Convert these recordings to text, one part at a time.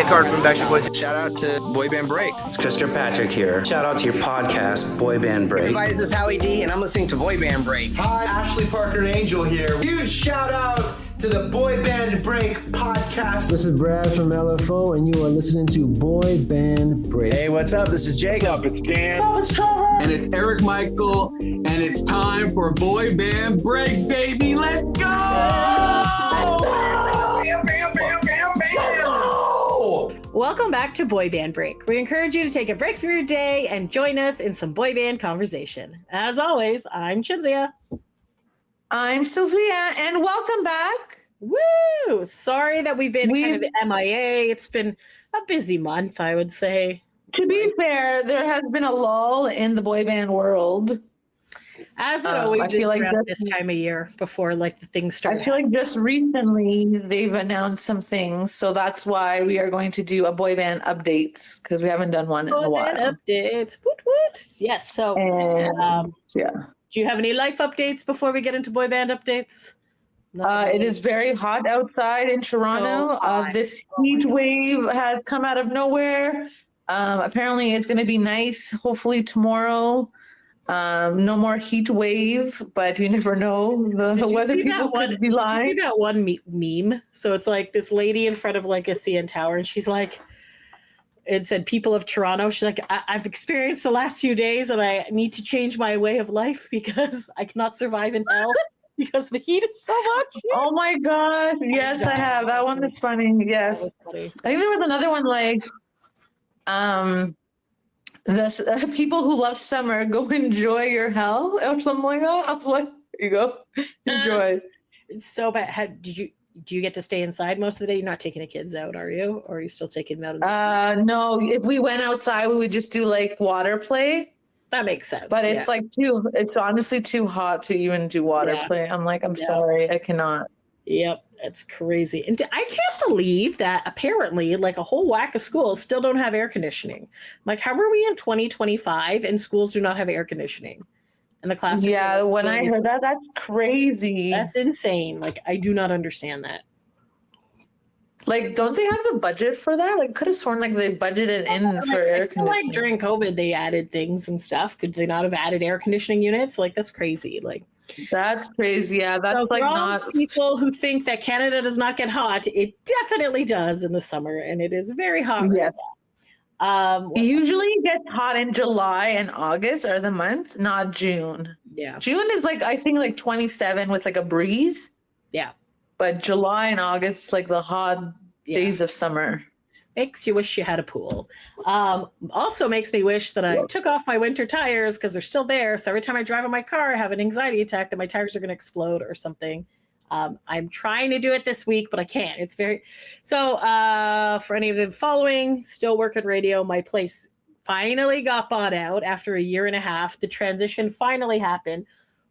Nick Hart from Backstreet Boys. Shout out to Boy Band Break. It's Chris Kirkpatrick here. Shout out to your podcast, Boy Band Break. Everybody, this is Howie D, and I'm listening to Boy Band Break. Hi, Ashley Parker Angel here. Huge shout out to the Boy Band Break podcast. This is Brad from LFO, and you are listening to Boy Band Break. Hey, what's up? This is Jacob. What's up? It's Dan. What's up? It's Trevor. And it's Eric Michael, and it's time for Boy Band Break, baby. Let's go! Bam, bam, bam, bam, bam. Welcome back to Boy Band Break. We encourage you to take a break from your day and join us in some boy band conversation. As always, I'm Chinzia. I'm Sophia, and welcome back. Woo! Sorry that we've been kind of MIA. It's been a busy month, I would say. To be fair, there has been a lull in the boy band world. As it always is around this time of year before the things start. I feel like just recently they've announced some things, so that's why we are going to do a boy band updates because we haven't done one in a while. Boy band updates, woot woot. Yes. So, yeah. Do you have any life updates before we get into boy band updates? It is very hot outside in Toronto. This heat wave has come out of nowhere. Apparently, it's going to be nice. Hopefully tomorrow. No more heat wave, but you never know. The weather people could be lying. Did you see that one meme? So it's like this lady in front of like a CN Tower, and she's like, it said, "People of Toronto." She's like, I've experienced the last few days, and I need to change my way of life because I cannot survive in hell because the heat is so much. Oh my gosh! Yes, I have. That one is funny. Yes, funny. I think there was another one like, the people who love summer go enjoy your hell or something like that. I was like, here you go, enjoy. It's so bad. Do you get to stay inside most of the day? You're not taking the kids out, are you? Or are you still taking them out? No. If we went outside, we would just do like water play. That makes sense. But it's it's honestly too hot to even do water play. I'm like, I'm sorry, I cannot. Yep, it's crazy. And I can't believe that apparently like a whole whack of schools still don't have air conditioning. Like, how are we in 2025 and schools do not have air conditioning in the classroom? Yeah, when I heard that, that's crazy. That's insane. Like, I do not understand that. Like, don't they have the budget for that? Like, could have sworn like they budgeted in for air conditioning. Like during COVID, they added things and stuff. Could they not have added air conditioning units? Like, that's crazy. Like, that's crazy. Yeah, that's so like for all not people who think that Canada does not get hot. It definitely does in the summer, and it is very hot. Yes. Usually it gets hot in July and August are the months, not June. Yeah. June is like, I think like 27 with like a breeze. Yeah. But July and August is like the hot days of summer. Makes you wish you had a pool. Also makes me wish that I took off my winter tires because they're still there. So every time I drive in my car, I have an anxiety attack that my tires are going to explode or something. I'm trying to do it this week, but I can't. It's so for any of the following, still work at radio. My place finally got bought out after a year and a half. The transition finally happened.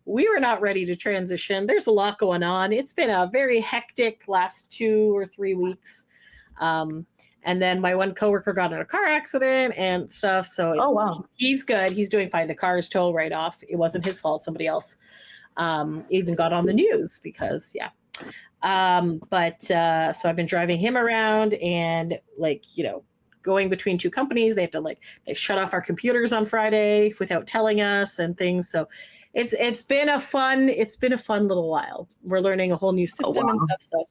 We were not ready to transition. There's a lot going on. It's been a very hectic last 2 or 3 weeks. And then my one coworker got in a car accident and stuff. So he's good. He's doing fine. The car is towed right off. It wasn't his fault. Somebody else even got on the news because, so I've been driving him around and going between two companies. They have to they shut off our computers on Friday without telling us and things. So it's been a fun little while. We're learning a whole new system and stuff. So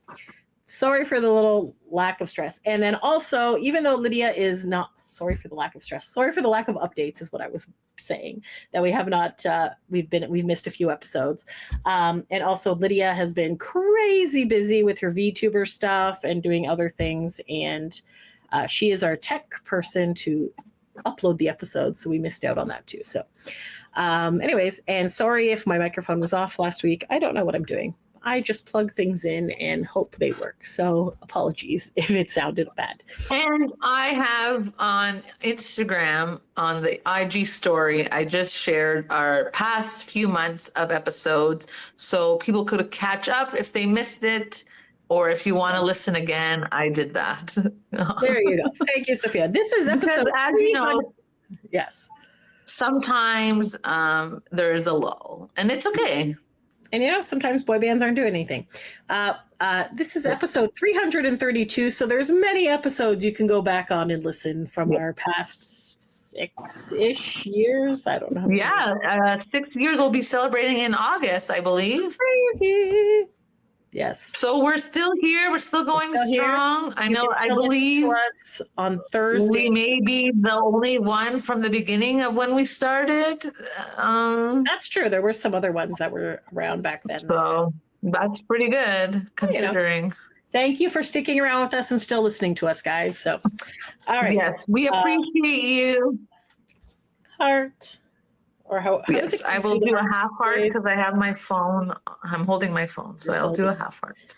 sorry for the little lack of stress. And then also, even though Lydia is not sorry for the lack of stress, sorry for the lack of updates is what I was saying, that we have not, we've missed a few episodes. And also Lydia has been crazy busy with her VTuber stuff and doing other things. And she is our tech person to upload the episodes. So we missed out on that too. So anyways, and sorry if my microphone was off last week. I don't know what I'm doing. I just plug things in and hope they work. So apologies if it sounded bad. And I have on Instagram, on the IG story, I just shared our past few months of episodes. So people could catch up if they missed it, or if you want to listen again, I did that. There you go. Thank you, Sophia. This is episode, as you know, yes. Sometimes there is a lull, and it's okay. And sometimes boy bands aren't doing anything. This is episode 332, so there's many episodes you can go back on and listen from our past 6-ish years. I don't know. Yeah, 6 years we'll be celebrating in August, I believe. Crazy. Yes. So we're still here. We're still going strong. I know. I believe to us on Thursday. We may be the only one from the beginning of when we started. That's true. There were some other ones that were around back then. So that's pretty good considering. Thank you for sticking around with us and still listening to us, guys. So, all right. Yes, we appreciate you. Heart. Or how yes, I will do a half heart because I have my phone. I'm holding my phone, so I'll do a half heart.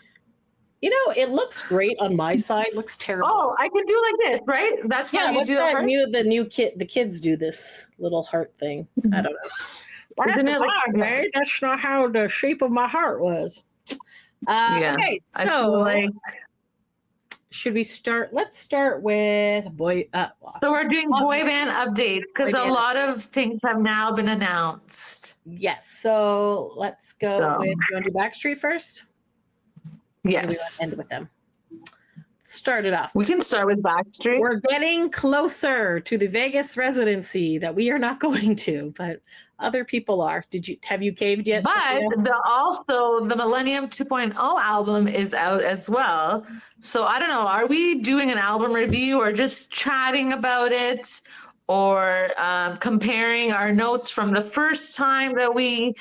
It looks great on my side. Looks terrible. Oh, I can do like this, right? That's how you do that heart? The kids do this little heart thing. I don't know. Isn't it like, that's not how the shape of my heart was. Okay, so should we start? Let's start with boy. So we're doing boy band updates because a lot of things have now been announced. Yes. So let's go with. You want to do Backstreet first? Yes. Or do we want to end with them? Start it off. We can start with Backstreet. We're getting closer to the Vegas residency that we are not going to, but other people are. Have you caved yet? But also the Millennium 2.0 album is out as well. So I don't know, are we doing an album review or just chatting about it or comparing our notes from the first time that we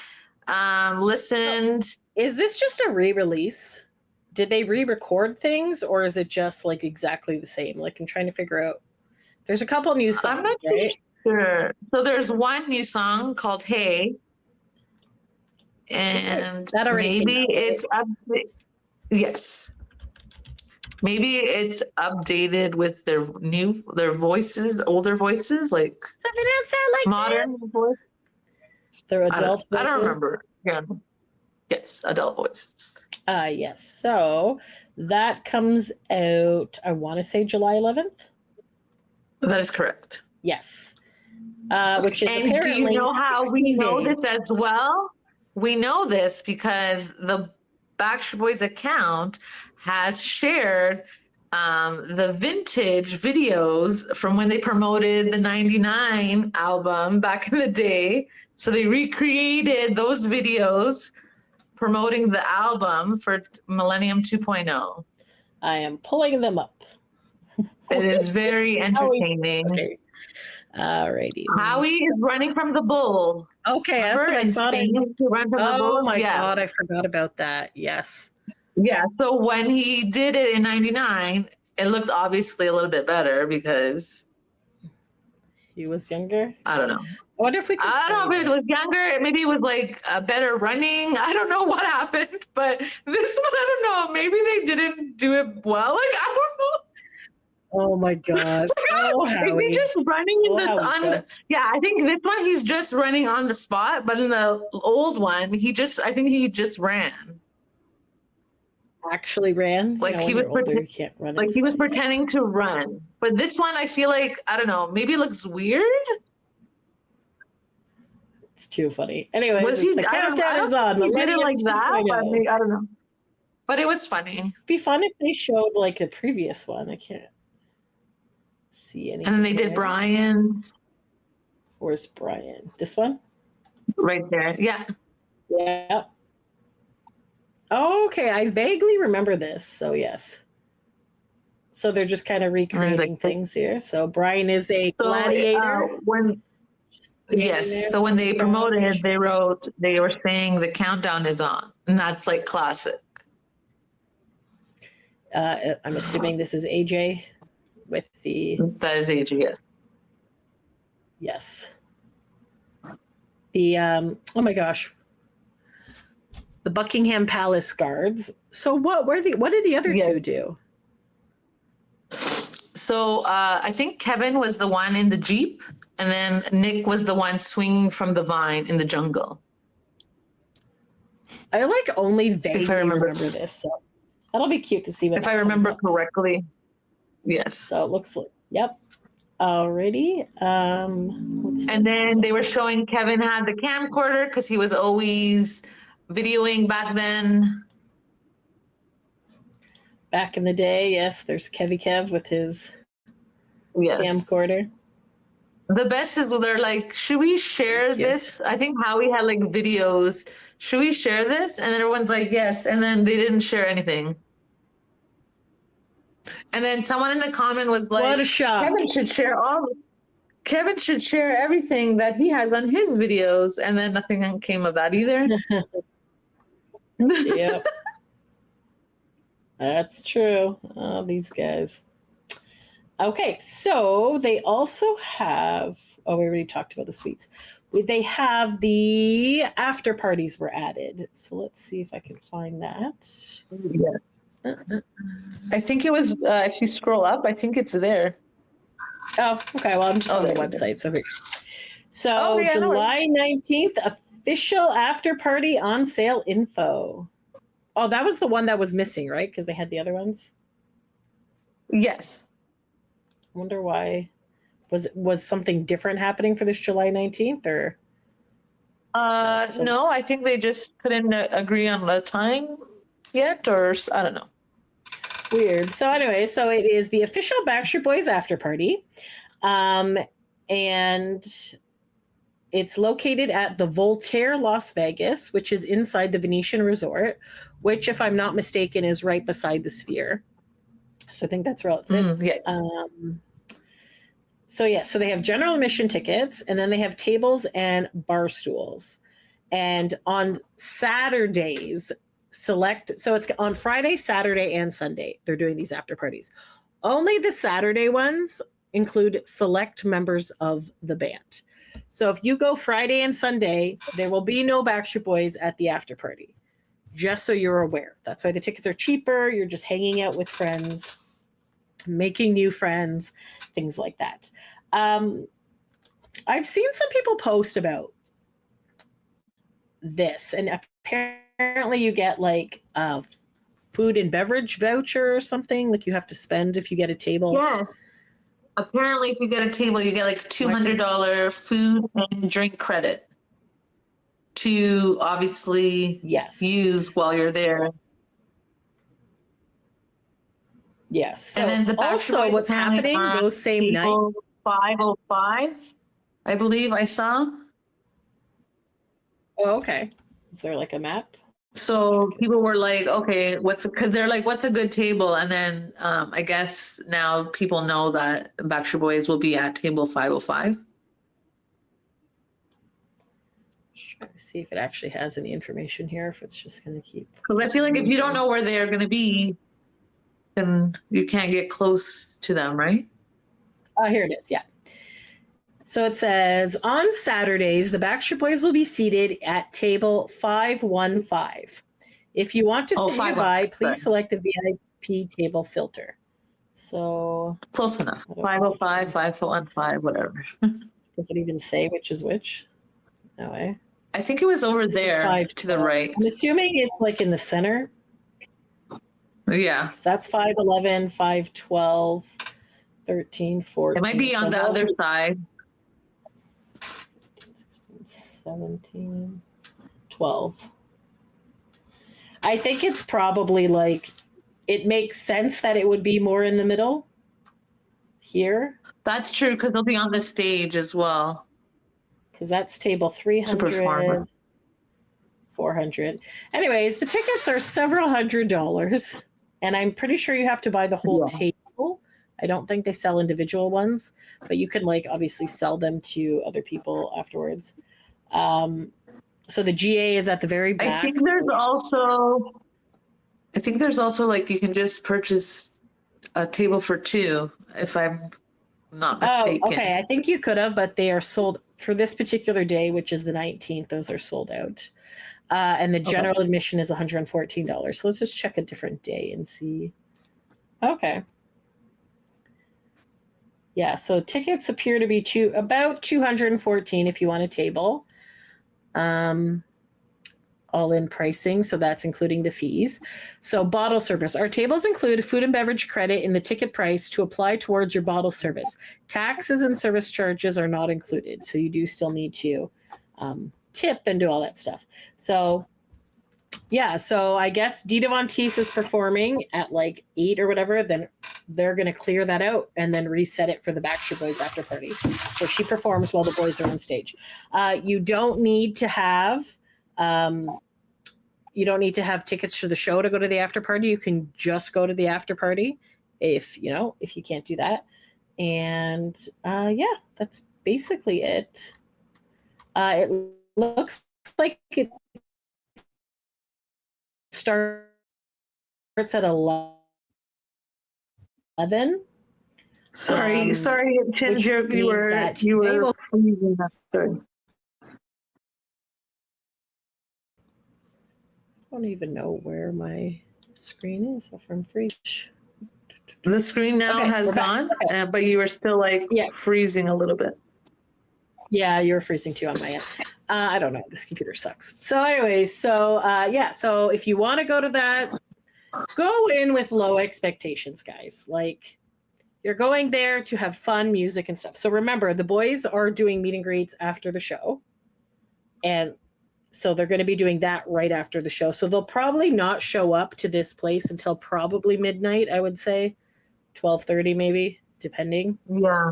listened? Is this just a re-release? Did they re-record things or is it just like exactly the same? Like I'm trying to figure out. There's a couple new songs, I'm not right? Sure. So there's one new song called Hey. And maybe it's yes. Maybe it's updated with their voices, older voices, like something that sound like modern voice. Their adult voices. I don't remember. Yeah. Yes, adult voices. Yes. So that comes out, I want to say July 11th. That is correct. Yes. Which is and apparently do you know how we know days. this as well? We know this because the Backstreet Boys account has shared the vintage videos from when they promoted the 99 album back in the day. So they recreated those videos promoting the album for Millennium 2.0. I am pulling them up. It is very entertaining. Okay. Alrighty. Howie is running from the bull. Okay, Remember in Spain to run from the bull? Oh my God, I forgot about that. Yes. Yeah, so when he did it in 99, it looked obviously a little bit better because he was younger. I don't know. I wonder if we could I don't know if it was younger. Maybe it was like a better running. I don't know what happened, but this one, I don't know. Maybe they didn't do it well. Like, I don't know. Oh my God. Oh, Howie. Is he just running in yeah, I think this one he's just running on the spot, but in the old one, I think he just ran. Actually ran? Like he was you can't run like he was pretending to run. But this one I feel like, I don't know, maybe it looks weird. It's too funny. Anyway, the countdown is on. He did it like that, but maybe, I don't know. But it was funny. It'd be fun if they showed like a previous one. I can't see anything. And then they did Brian. Where's Brian? This one? Right there. Yeah. Yeah. Okay, I vaguely remember this. So yes. So they're just kind of recreating things here. So Brian is a gladiator. Yes. So when they promoted it, they were saying the countdown is on, and that's like classic. I'm assuming this is AJ with the. That is AJ. Yes. Yes. The oh my gosh. The Buckingham Palace guards. So what did the other two do? So I think Kevin was the one in the Jeep, and then Nick was the one swinging from the vine in the jungle. I like only vaguely remember this, so that'll be cute to see. If I remember correctly, yes. So it looks like, yep. Alrighty. And then they were showing Kevin had the camcorder because he was always videoing back then. Back in the day, yes, there's Kevy Kev with his camcorder. The best is when they're like, should we share this? I think Howie had like videos. Should we share this? And then everyone's like, yes. And then they didn't share anything. And then someone in the comment was like, what a shock. Kevin should share everything that he has on his videos. And then nothing came of that either. Yep. That's true. Oh, these guys. Okay, so they also have, we already talked about the suites. They have the after parties were added. So let's see if I can find that. Yeah. I think it was, if you scroll up, I think it's there. Oh, okay. Well, I'm just on the website. So July 19th, official after party on sale info. Oh, that was the one that was missing, right? Because they had the other ones. Yes. Wonder why. Was something different happening for this July 19th or? No, I think they just couldn't agree on the time yet, or I don't know. Weird. So anyway, so it is the official Backstreet Boys after party. And it's located at the Voltaire, Las Vegas, which is inside the Venetian Resort, which, if I'm not mistaken, is right beside the Sphere. So I think that's where it's in. Yeah. So they have general admission tickets, and then they have tables and bar stools. And on Saturdays, so it's on Friday, Saturday, and Sunday, they're doing these after parties. Only the Saturday ones include select members of the band. So if you go Friday and Sunday, there will be no Backstreet Boys at the after party, just so you're aware. That's why the tickets are cheaper. You're just hanging out with friends, making new friends, things like that. I've seen some people post about this, and apparently you get like a food and beverage voucher or something, like you have to spend if you get a table. Yeah. Apparently, if you get a table, you get like $200 food and drink credit to obviously use while you're there. Yes. So and then the also what's happening those same night. 505, I believe I saw. Oh, okay. Is there like a map? So people were like, okay, because they're like, what's a good table? And then I guess now people know that Backstreet Boys will be at table 505. Just trying to see if it actually has any information here, if it's just going to keep. Because I feel like if you don't know where they're going to be, then you can't get close to them, right? Here it is. Yeah. So it says, on Saturdays, the Backstreet Boys will be seated at table 515. If you want to sit nearby, please select the VIP table filter. So close enough. 505, 515, whatever. Does it even say which is which? No way. I think it was over there to the right. I'm assuming it's like in the center. Yeah. So that's 511, 512, 13, 14. It might be on the other side. 17, 12. I think it's probably like, it makes sense that it would be more in the middle here. That's true, because they'll be on the stage as well. Because that's table 300, 400. Anyways, the tickets are several $100s, and I'm pretty sure you have to buy the whole table. I don't think they sell individual ones, but you can like obviously sell them to other people afterwards. So the GA is at the very back. I think there's also like you can just purchase a table for two, if I'm not mistaken. Oh, okay. I think you could have, but they are sold for this particular day, which is the 19th. Those are sold out. And the general admission is $114. So let's just check a different day and see. Okay. Yeah, so tickets appear to be about $214 if you want a table. All in pricing, so that's including the fees. So bottle service. Our tables include food and beverage credit in the ticket price to apply towards your bottle service. Taxes and service charges are not included, so you do still need to tip and do all that stuff. So Yeah, so I guess Dita Von Teese is performing at like 8 or whatever. Then they're going to clear that out and then reset it for the Backstreet Boys after party. So she performs while the boys are on stage. You don't need to have tickets to the show to go to the after party. You can just go to the after party if you can't do that. And yeah, that's basically it. It looks like it starts at 11. Sorry, Chin, which you means were that they will- freezing up. Sorry. I don't even know where my screen is if I'm freezing. The screen now Okay, has we're back. gone, but you were still like freezing a little bit. Yeah, you're freezing too on my end. I don't know. This computer sucks. So anyways, so if you want to go to that, go in with low expectations, guys. Like, you're going there to have fun, music and stuff. So remember, the boys are doing meet and greets after the show. And so they're going to be doing that right after the show. So they'll probably not show up to this place until probably midnight, I would say. 12:30 maybe, depending. Yeah.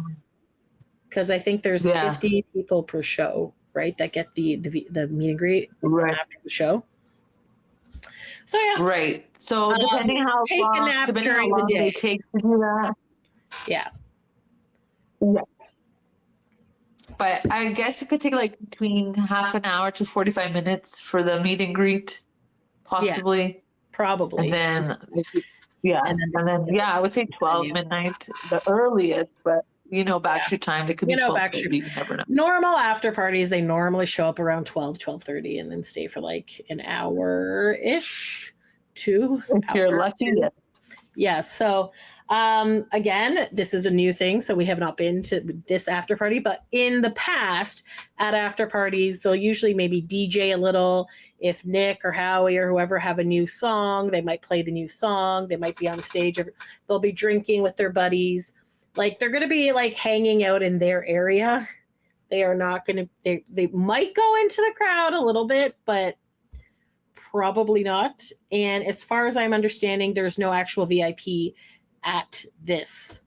Because I think there's 50 people per show, right? That get the meet and greet after the show. So yeah. Right. So depending how take long, a nap depending during how long the day. they take to do that. Yeah. Yeah. But I guess it could take like between half an hour to 45 minutes for the meet and greet, possibly. Yeah, probably. And then I would say 12 midnight, the earliest, but Backstreet time, it could be 12:30, you never know. Normal after parties, they normally show up around 12:30 and then stay for like an hour-ish, 2 hours. If you're lucky, yes. Yeah, so again, this is a new thing, so we have not been to this after party, but in the past at after parties, they'll usually maybe DJ a little. If Nick or Howie or whoever have a new song, they might play the new song. They might be on stage, or they'll be drinking with their buddies. Like, they're going to be like hanging out in their area. They are not going to, they might go into the crowd a little bit, but probably not. And as far as I'm understanding, there's no actual VIP at this,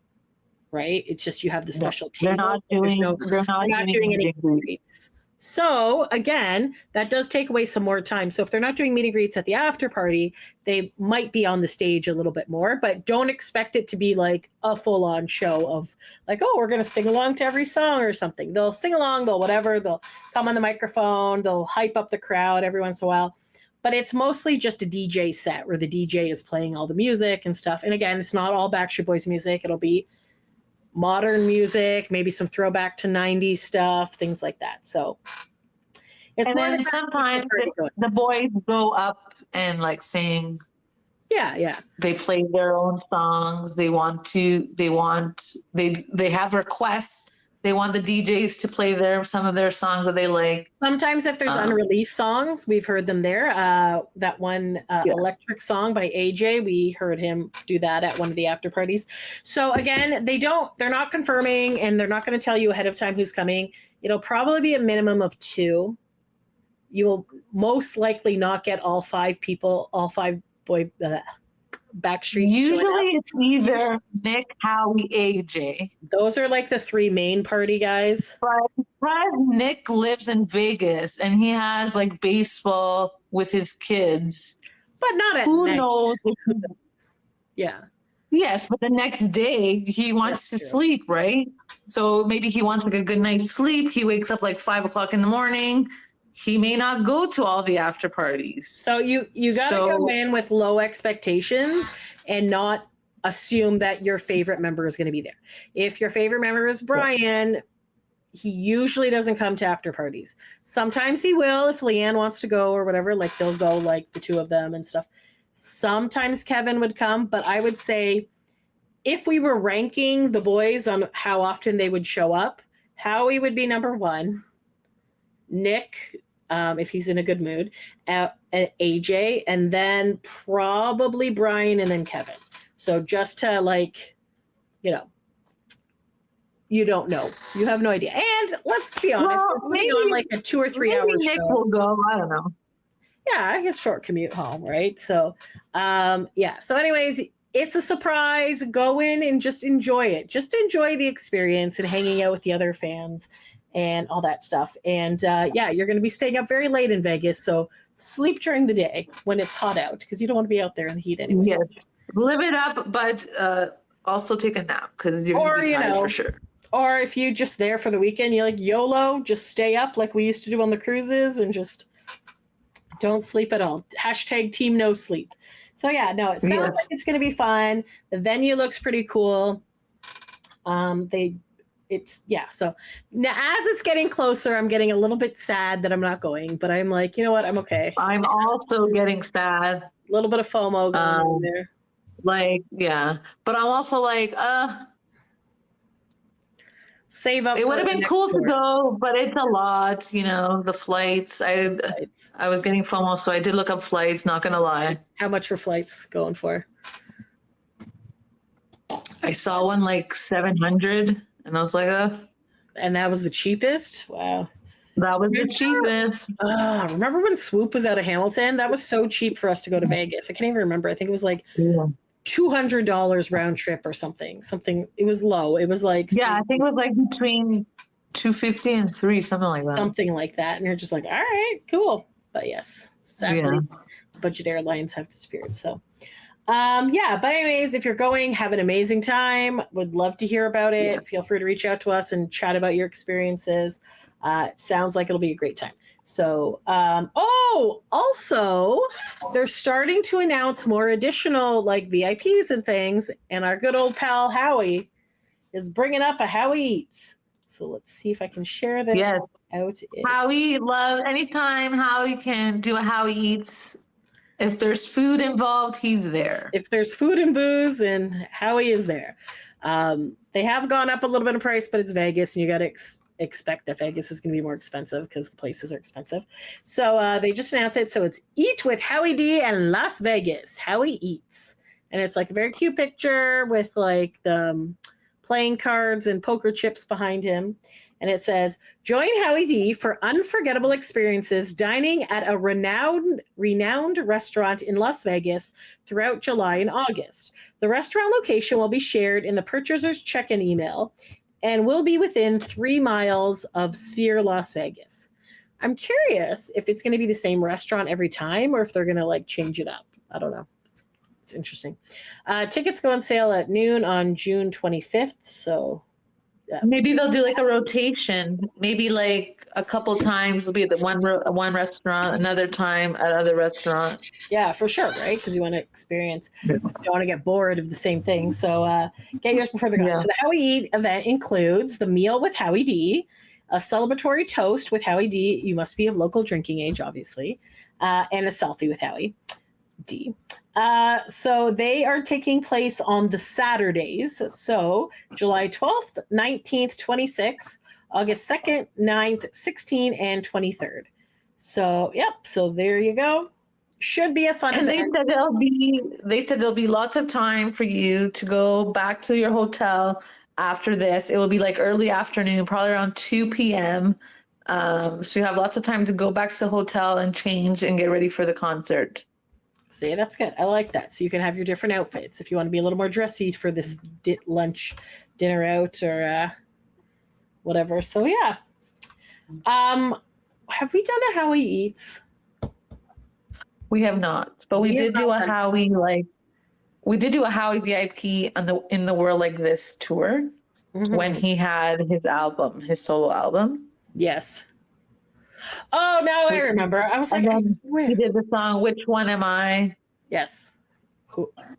right? It's just you have the special table. They're not doing any meet and greets. So again, that does take away some more time. So if they're not doing meet and greets at the after party, they might be on the stage a little bit more, but don't expect it to be like a full on show of like, oh, we're going to sing along to every song or something. They'll sing along, they'll come on the microphone, they'll hype up the crowd every once in a while. But it's mostly just a DJ set where the DJ is playing all the music and stuff. And again, it's not all Backstreet Boys music. It'll be modern music, maybe some throwback to 90s stuff, things like that. So it's and then sometimes the boys go up and like sing. Yeah. They play their own songs. They have requests. They want the DJs to play some of their songs that they like. Sometimes if there's unreleased songs, we've heard them there. That one Electric song by AJ, we heard him do that at one of the after parties. So again, they're not confirming, and they're not going to tell you ahead of time who's coming. It'll probably be a minimum of 2. You will most likely not get all 5 boy Backstreet. Usually it's either Nick, Howie, AJ. Those are like the 3 main party guys. But because Nick lives in Vegas and he has like baseball with his kids, but not at who night. knows? Yeah. Yes, but the next day he wants to sleep, right? So maybe he wants like a good night's sleep. He wakes up like 5 o'clock in the morning. He may not go to all the after parties. So you got to go in with low expectations and not assume that your favorite member is going to be there. If your favorite member is Brian, he usually doesn't come to after parties. Sometimes he will if Leanne wants to go or whatever, like they'll go like the 2 of them and stuff. Sometimes Kevin would come, but I would say if we were ranking the boys on how often they would show up, Howie would be number 1. Nick, if he's in a good mood, AJ, and then probably Brian, and then Kevin. So just to you don't know. You have no idea. And let's be honest, maybe on like a 2 or 3 hour Nick show. will go. I don't know. yeah, I guess short commute home, right? So, yeah. So, anyways, it's a surprise. Go in and just enjoy it. Just enjoy the experience and hanging out with the other fans and all that stuff. And yeah, you're going to be staying up very late in Vegas, so sleep during the day when it's hot out because you don't want to be out there in the heat anyways. Yes, live it up, but also take a nap because you're going to be tired for sure. Or if you're just there for the weekend, you're like YOLO, just stay up like we used to do on the cruises and just don't sleep at all. Hashtag team no sleep. So yeah, no, it sounds like it's going to be fun. The venue looks pretty cool. So now as it's getting closer, I'm getting a little bit sad that I'm not going, but I'm like, you know what? I'm okay. I'm also getting sad. A little bit of FOMO going on there. Like, yeah, but I'm also like, save up. It would have been cool to go, but it's a lot, you know, the flights. I was getting FOMO, so I did look up flights, not gonna lie. How much were flights going for? I saw one like 700 and I was like, and that was the cheapest? Wow. That was the cheapest. Remember when Swoop was out of Hamilton? That was so cheap for us to go to Vegas. I can't even remember. I think it was like $200 round trip or something. It was low. It was like I think it was like between $250 and $300, something like that. Something like that. And you're just like, all right, cool. But yes, sadly, budget airlines have disappeared. So but anyways, if you're going, have an amazing time. Would love to hear about it. Feel free to reach out to us and chat about your experiences. It sounds like it'll be a great time. So, also, they're starting to announce more additional like VIPs and things. And our good old pal Howie is bringing up a Howie Eatz. So let's see if I can share this out. Howie anytime Howie can do a Howie Eatz. If there's food involved, he's there. If there's food and booze, and Howie is there. They have gone up a little bit in price, but it's Vegas, and you got to expect that Vegas is going to be more expensive because the places are expensive. So they just announced it. So it's Eat with Howie D and Las Vegas. Howie Eatz. And it's like a very cute picture with like the playing cards and poker chips behind him. And it says, join Howie D for unforgettable experiences dining at a renowned restaurant in Las Vegas throughout July and August. The restaurant location will be shared in the purchaser's check-in email and will be within 3 miles of Sphere, Las Vegas. I'm curious if it's going to be the same restaurant every time or if they're going to like change it up. I don't know. It's interesting. Tickets go on sale at noon on June 25th. So maybe they'll do like a rotation. Maybe like a couple times it'll be at the one restaurant, another time at other restaurant. Yeah, for sure, right? Because you want to experience. You don't want to get bored of the same thing. So get yours before they're gone. So the Howie Eat event includes the meal with Howie D, a celebratory toast with Howie D. You must be of local drinking age, obviously, and a selfie with Howie D. So they are taking place on the Saturdays. So July 12th, 19th, 26th, August 2nd, 9th, 16th, and 23rd. So, so there you go. Should be a fun event. They said there'll be lots of time for you to go back to your hotel after this. It will be like early afternoon, probably around 2 p.m. So you have lots of time to go back to the hotel and change and get ready for the concert. See, that's good. I like that. So you can have your different outfits if you want to be a little more dressy for this lunch, dinner out, or whatever. So yeah. Have we done a Howie Eats? We have not, but we did do a Howie VIP in the World Like This tour when he had his solo album. Yes. Oh, now I remember. I was like, he did the song "Which One Am I?" Yes.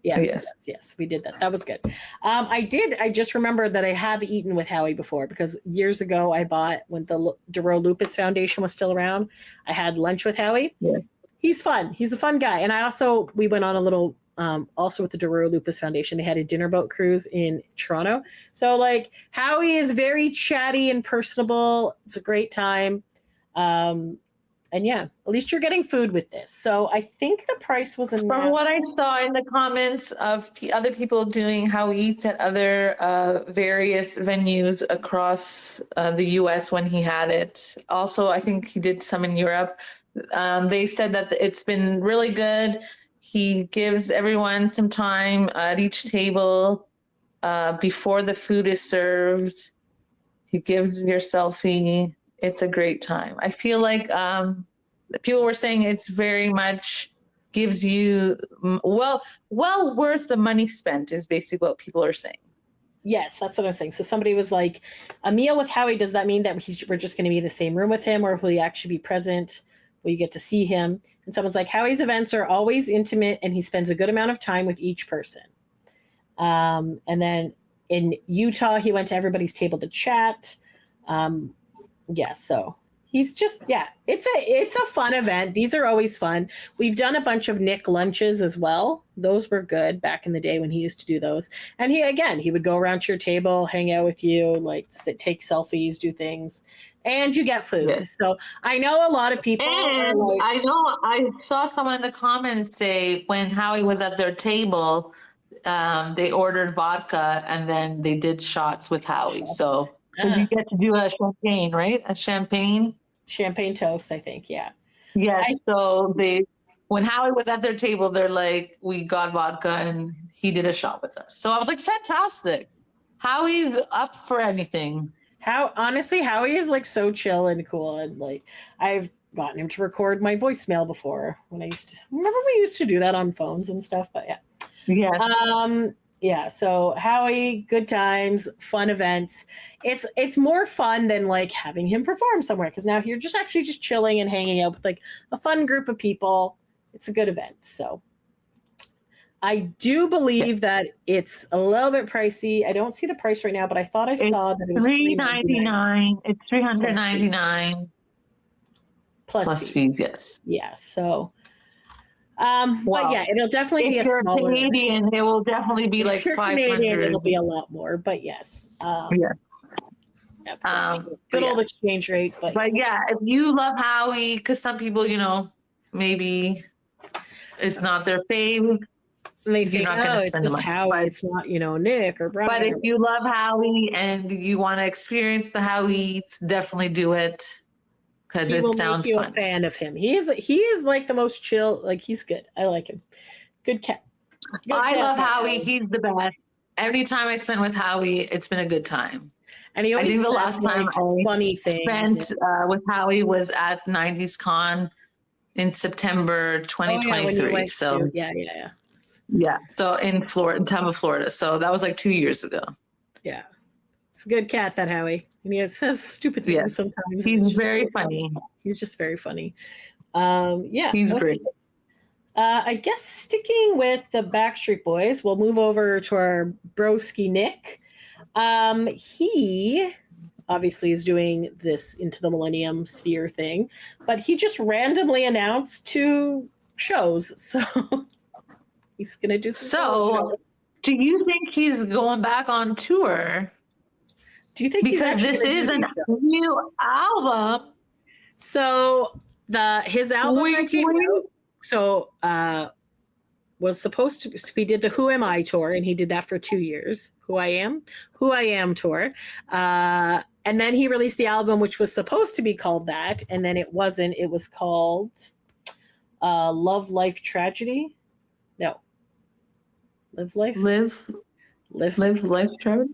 Yes. We did that. That was good. I just remembered that I have eaten with Howie before because years ago I bought when the Duro Lupus Foundation was still around. I had lunch with Howie. Yeah. He's fun. He's a fun guy. And we went on a little. Also with the Duro Lupus Foundation, they had a dinner boat cruise in Toronto. So like Howie is very chatty and personable. It's a great time. And yeah, at least you're getting food with this. So I think the price was from what I saw in the comments of other people doing Howie Eats at other various venues across the US when he had it. Also, I think he did some in Europe. They said that it's been really good. He gives everyone some time at each table before the food is served. He gives your selfie. It's a great time. I feel like people were saying it's very much gives you well worth the money spent is basically what people are saying. Yes, that's what I'm saying. So somebody was like, a meal with Howie, does that mean that we're just going to be in the same room with him, or will he actually be present? Will you get to see him? And someone's like, Howie's events are always intimate and he spends a good amount of time with each person. And then in Utah, he went to everybody's table to chat. So he's just, it's a fun event. These are always fun. We've done a bunch of Nick lunches as well. Those were good back in the day when he used to do those. And he would go around to your table, hang out with you, like take selfies, do things, and you get food. Yes. So I know a lot of people. And I saw someone in the comments say when Howie was at their table, they ordered vodka and then they did shots with Howie. So you get to do a champagne, right? A champagne toast, I think. Yeah. Yeah. So when Howie was at their table, they're like, we got vodka and he did a shot with us. So I was like, fantastic. Howie's up for anything. Honestly, Howie is like so chill and cool. And like, I've gotten him to record my voicemail before when we used to do that on phones and stuff, but yeah. Yeah. So Howie, good times, fun events. It's more fun than like having him perform somewhere, because now you're just chilling and hanging out with like a fun group of people. It's a good event. So I do believe that it's a little bit pricey. I don't see the price right now, but I thought I saw that it was $399. It's $399 plus fees. Yes. Yeah. So. But yeah, it'll definitely be a smaller. If you're Canadian, it will definitely be like 500. Canadian, it'll be a lot more, but yes. Good old exchange rate, but yeah, if you love Howie, because some people, maybe it's not their fave. And they think, you're not going to spend the money. Howie, it's not, Nick or Brian. But if you love Howie and you want to experience the Howie Eatz, definitely do it. Because it sounds fun. A fan of him. He is like the most chill. Like, he's good. I like him. Good cat. I love Howie. He's the best. Every time I spent with Howie, it's been a good time. And I think the last time I spent with Howie was at 90s Con in September 2023. Yeah. So in Tampa, Florida. So that was like 2 years ago. Yeah. It's a good cat, that Howie. And he says stupid things sometimes. He's very funny. He's just very funny. He's great. I guess sticking with the Backstreet Boys, we'll move over to our broski Nick. He obviously is doing this Into the Millennium Sphere thing, but he just randomly announced 2 shows. So he's going to do some shows. Do you think he's going back on tour? Do you think because this is a new album? So his album that came out, was supposed to. We did the Who Am I tour, and he did that for 2 years. Who I Am tour, and then he released the album, which was supposed to be called that, and then it wasn't. It was called Love, Life, Tragedy. No, Live Life. Live Life, Tragedy.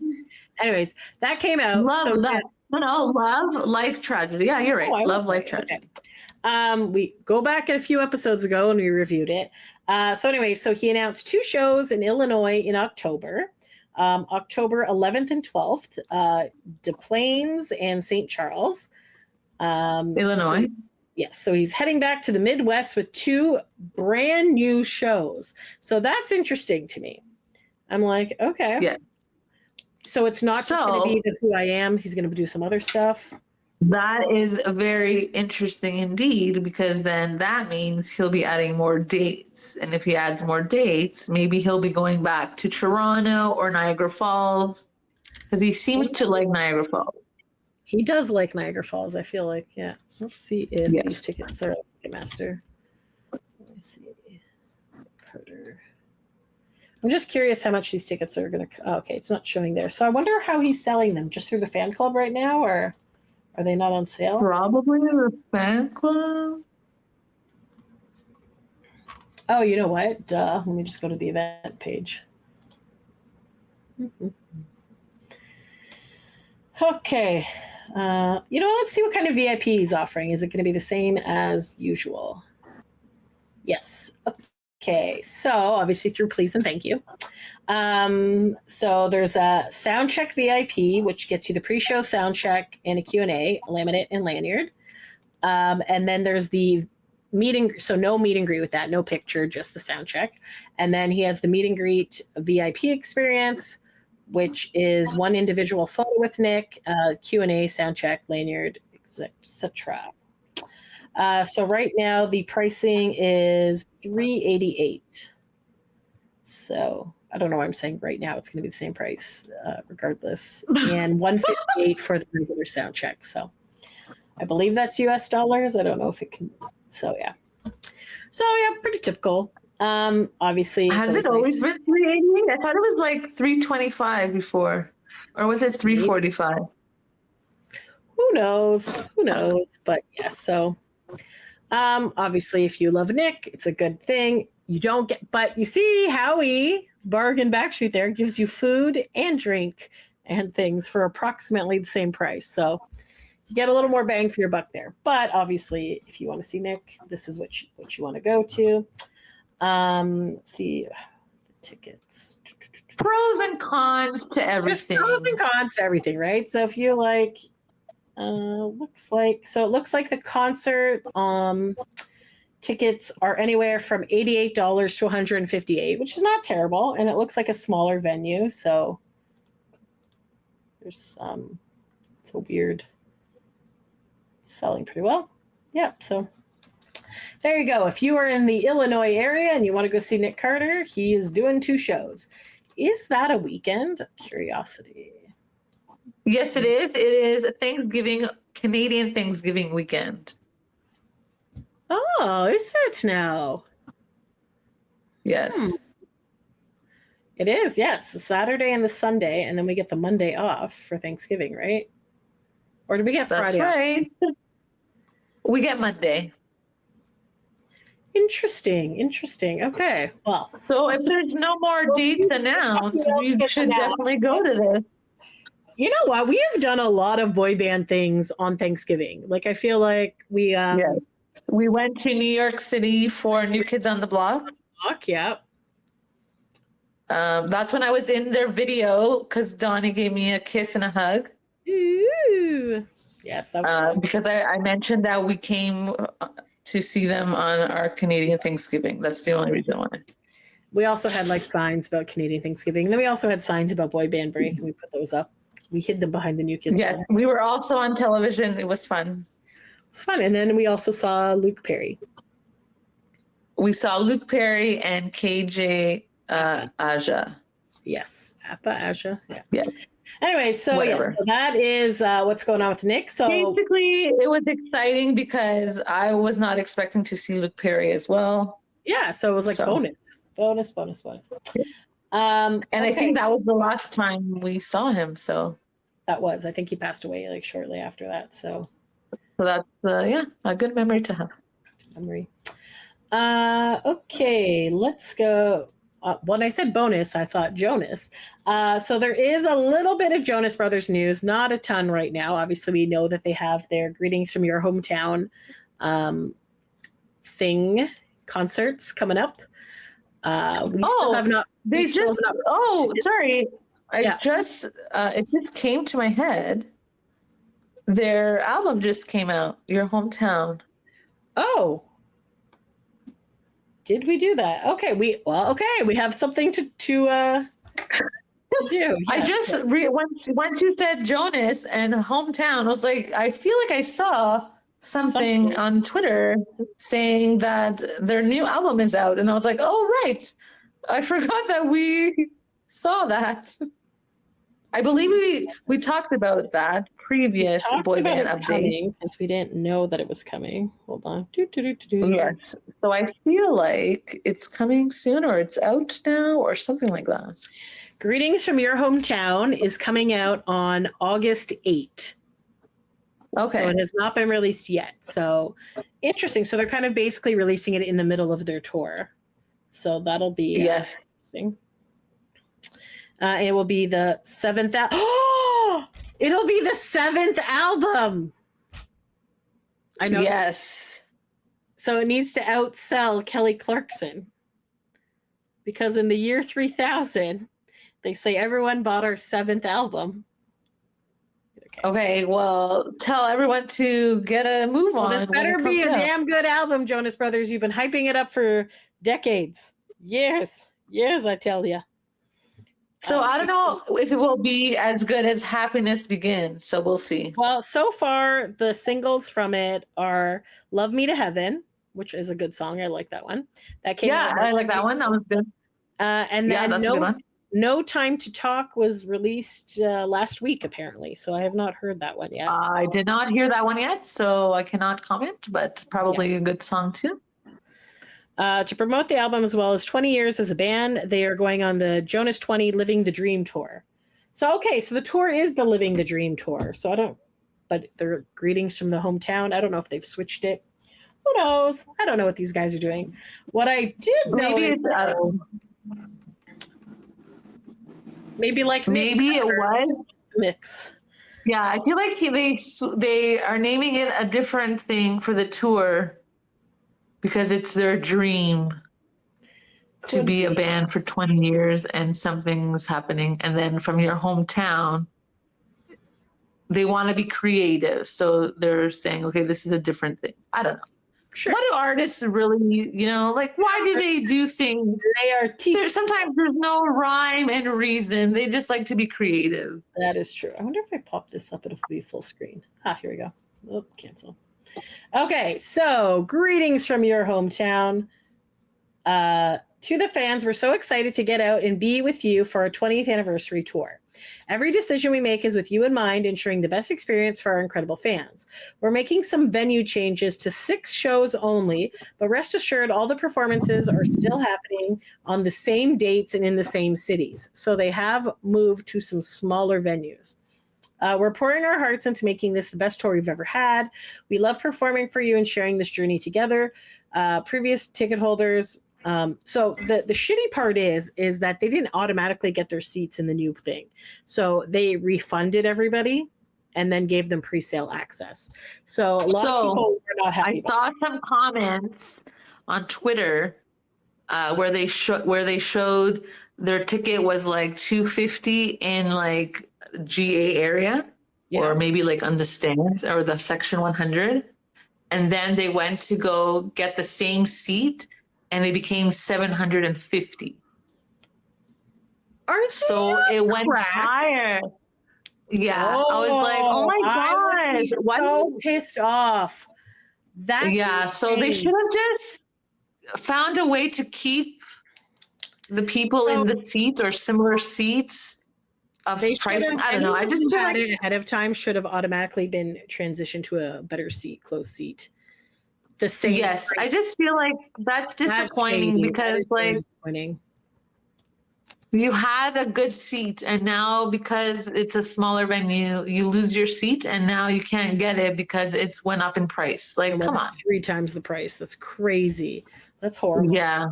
Anyways, that came out. Love, Life, Tragedy. Yeah, you're right. Love, Life, Tragedy. Okay. We go back a few episodes ago and we reviewed it. So he announced 2 shows in Illinois in October. October 11th and 12th, Des Plaines and St. Charles. Illinois. So he's heading back to the Midwest with 2 brand new shows. So that's interesting to me. I'm like, okay. Yeah. So it's not just going to be the Who I Am. He's going to do some other stuff. That is very interesting indeed, because then that means he'll be adding more dates. And if he adds more dates, maybe he'll be going back to Toronto or Niagara Falls, because he seems to like Niagara Falls. He does like Niagara Falls, I feel like. Yeah. Let's see if these tickets are Ticketmaster. Let me see. Carter. I'm just curious how much these tickets are going to. Okay, it's not showing there. So I wonder how he's selling them. Just through the fan club right now, or are they not on sale? Probably the fan club. Oh, you know what? Let me just go to the event page. Okay. Let's see what kind of VIP he's offering. Is it going to be the same as usual? Yes. Okay. So obviously through please and thank you. So there's a sound check VIP, which gets you the pre-show sound check and a Q&A, laminate and lanyard. And then there's the so no meet and greet with that, no picture, just the sound check. And then he has the meet and greet VIP experience, which is one individual photo with Nick, Q&A, sound check, lanyard, etc. So right now the pricing is $388. So I don't know why I'm saying right now it's going to be the same price regardless, and $158 for the regular sound check. So I believe that's US dollars. I don't know if it can. So yeah, pretty typical. Obviously, has it always been $388? I thought it was like $325 before, or was it $345? Who knows? But yeah, so obviously, if you love Nick, it's a good thing. You don't get, but you see, Howie bargain backstreet there gives you food and drink and things for approximately the same price. So you get a little more bang for your buck there. But obviously, if you want to see Nick, this is what you want to go to. Let's see the tickets. Pros and cons to everything. There's pros and cons to everything, right? So if you like, it looks like the concert tickets are anywhere from $88 to $158, which is not terrible, and it looks like a smaller venue. So there's it's a weird. Selling pretty well. Yeah, so there you go. If you are in the Illinois area and you want to go see Nick Carter, he is doing 2 shows. Is that a weekend? Curiosity. Yes, it is. It is Thanksgiving, Canadian Thanksgiving weekend. Oh, is it now? Yes. It is. Yeah, it's the Saturday and the Sunday, and then we get the Monday off for Thanksgiving, right? Or did we get Friday off? That's right. We get Monday. Interesting. Okay. Well, so if there's no more dates announced, we should definitely go to this. You know what? We have done a lot of boy band things on Thanksgiving. Like, I feel like we yes. We went to New York City for New Kids on the Block. Yeah. That's when I was in their video because Donnie gave me a kiss and a hug. Ooh. Yes, that was because I mentioned that we came to see them on our Canadian Thanksgiving. That's the only reason why. We also had like signs about Canadian Thanksgiving. And then we also had signs about Boy Band Break, and we put those up. We hid them behind the New Kids. Yeah, we were also on television. It was fun. It's fun. And then we also saw Luke Perry. We saw Luke Perry and KJ Aja. Yes, Appa Aja. Yeah. Anyway, so that is what's going on with Nick. So basically, it was exciting because I was not expecting to see Luke Perry as well. Yeah, so it was like bonus. And I think that was the last time we saw him. So that was. I think he passed away like shortly after that. So that's a good memory to have. Memory. Okay, let's go. When I said bonus, I thought Jonas. So there is a little bit of Jonas Brothers news, not a ton right now. Obviously, we know that they have their Greetings from Your Hometown concerts coming up. Still have not. Sorry. It just came to my head. Their album just came out, Your Hometown. Oh. Did we do that? Okay, we have something to do. Yeah, I just once you said Jonas and Hometown, I was like, I feel like I saw something on Twitter saying that their new album is out, and I was like, oh right, I forgot that we saw that. I believe we talked about that previous boy band update because we didn't know that it was coming. Hold on. Yes. So I feel like it's coming soon, or it's out now, or something like that. Greetings from Your Hometown is coming out on August 8th. Okay. So it has not been released yet. So interesting. So they're kind of basically releasing it in the middle of their tour. So that'll be Yes. interesting. It will be the 7th. Oh, it'll be the 7th album. I know. Yes. So it needs to outsell Kelly Clarkson. Because in the year 3000, they say everyone bought our 7th album. Okay, well, tell everyone to get a move on. This better be a damn good album, Jonas Brothers. You've been hyping it up for decades. Years, I tell you. So I don't know if it will be as good as Happiness Begins. So we'll see. Well, so far, the singles from it are Love Me to Heaven, which is a good song. I like that one. That came out. I like that one. That was good. And yeah, then that's a good one. No Time to Talk was released last week, apparently. So I have not heard that one yet. I did not hear that one yet, so I cannot comment, but probably a good song too. To promote the album as well as 20 years as a band, they are going on the Jonas 20 Living the Dream tour. So, okay, so the tour is the Living the Dream tour. So but they're greetings from the hometown. I don't know if they've switched it. Who knows? I don't know what these guys are doing. What I did know is maybe it was mix. Yeah, I feel like they are naming it a different thing for the tour because it's their dream to be a band for 20 years and something's happening. And then from your hometown, they want to be creative. So they're saying, okay, this is a different thing. I don't know. Sure. What do artists really, why do they do things? They are sometimes there's no rhyme and reason. They just like to be creative. That is true. I wonder if I pop this up, it'll be full screen. Here we go. Oh, cancel. Okay, so greetings from your hometown. To the fans, we're so excited to get out and be with you for our 20th anniversary tour. Every decision we make is with you in mind, ensuring the best experience for our incredible fans. We're making some venue changes to 6 shows only, but rest assured all the performances are still happening on the same dates and in the same cities. So they have moved to some smaller venues. We're pouring our hearts into making this the best tour we've ever had. We love performing for you and sharing this journey together. Previous ticket holders. So the shitty part is that they didn't automatically get their seats in the new thing. So they refunded everybody and then gave them pre-sale access. So a lot of people were not happy. I saw some comments on Twitter where they showed their ticket was like $250 in like GA area, or maybe like on the stands or the section 100. And then they went to go get the same seat and they became $750. So it went higher. Yeah. I was like, oh my gosh. Why so pissed off? So they should have just found a way to keep the people in the seats or similar seats of pricing. I don't know. I just had it ahead of time should have automatically been transitioned to a better seat, closed seat. The same. Yes, I just feel like that's disappointing because you had a good seat and now because it's a smaller venue, you lose your seat and now you can't get it because it's went up in price. Like, come on. 3 times the price. That's crazy. That's horrible. Yeah.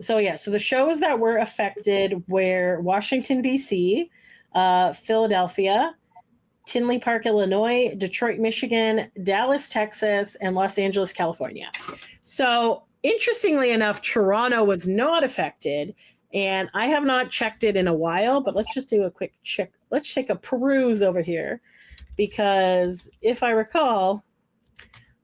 So the shows that were affected were Washington, D.C., Philadelphia, Tinley Park, Illinois, Detroit, Michigan, Dallas, Texas, and Los Angeles, California. So interestingly enough, Toronto was not affected, and I have not checked it in a while, but let's just do a quick check. Let's take a peruse over here because if I recall,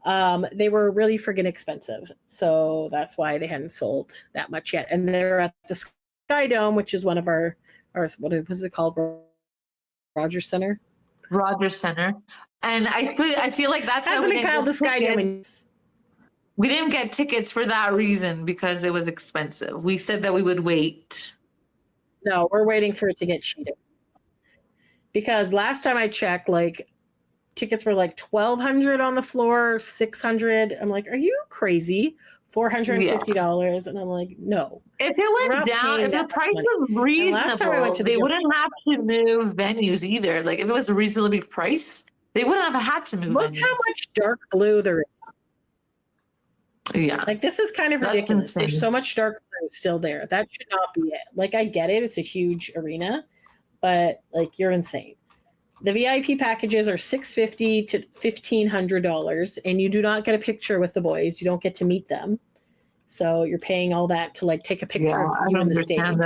they were really friggin' expensive. So that's why they hadn't sold that much yet. And they're at the Sky Dome, which is one of our what was it called? Rogers Center. And I feel like that's how we called the Sky Dome. We didn't get tickets for that reason because it was expensive. We said that we would wait. No, we're waiting for it to get cheaper. Because last time I checked, tickets were like $1,200 on the floor, $600. I'm like, are you crazy? $450. And I'm like, no. If it went down, if the price was reasonable, they wouldn't have to move venues either. Like if it was a reasonably priced, they wouldn't have had to move venues. Look how much dark blue there is. Yeah. Like, this is kind of That's ridiculous. There's insane. so much dark crew still there. That should not be it. Like, I get it. It's a huge arena, but like, you're insane. The VIP packages are $650 to $1,500, and you do not get a picture with the boys. You don't get to meet them. So you're paying all that to like take a picture Yeah, of I you in the stage. understand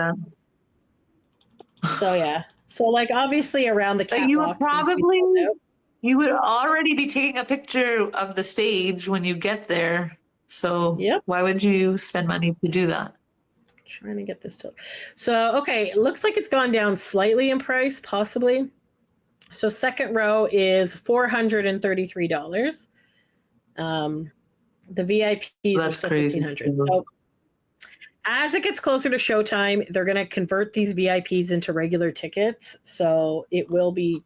that. So yeah. So like, obviously around the But catwalk. you would since we probably, sold out- you would already be taking a picture of the stage when you get there. So Yep. why would you spend money to do that? Trying to get this to. So okay, it looks like it's gone down slightly in price, possibly. So second row is $433. The VIPs are That's still crazy. $1,500. So as it gets closer to showtime, they're going to convert these VIPs into regular tickets. So it will be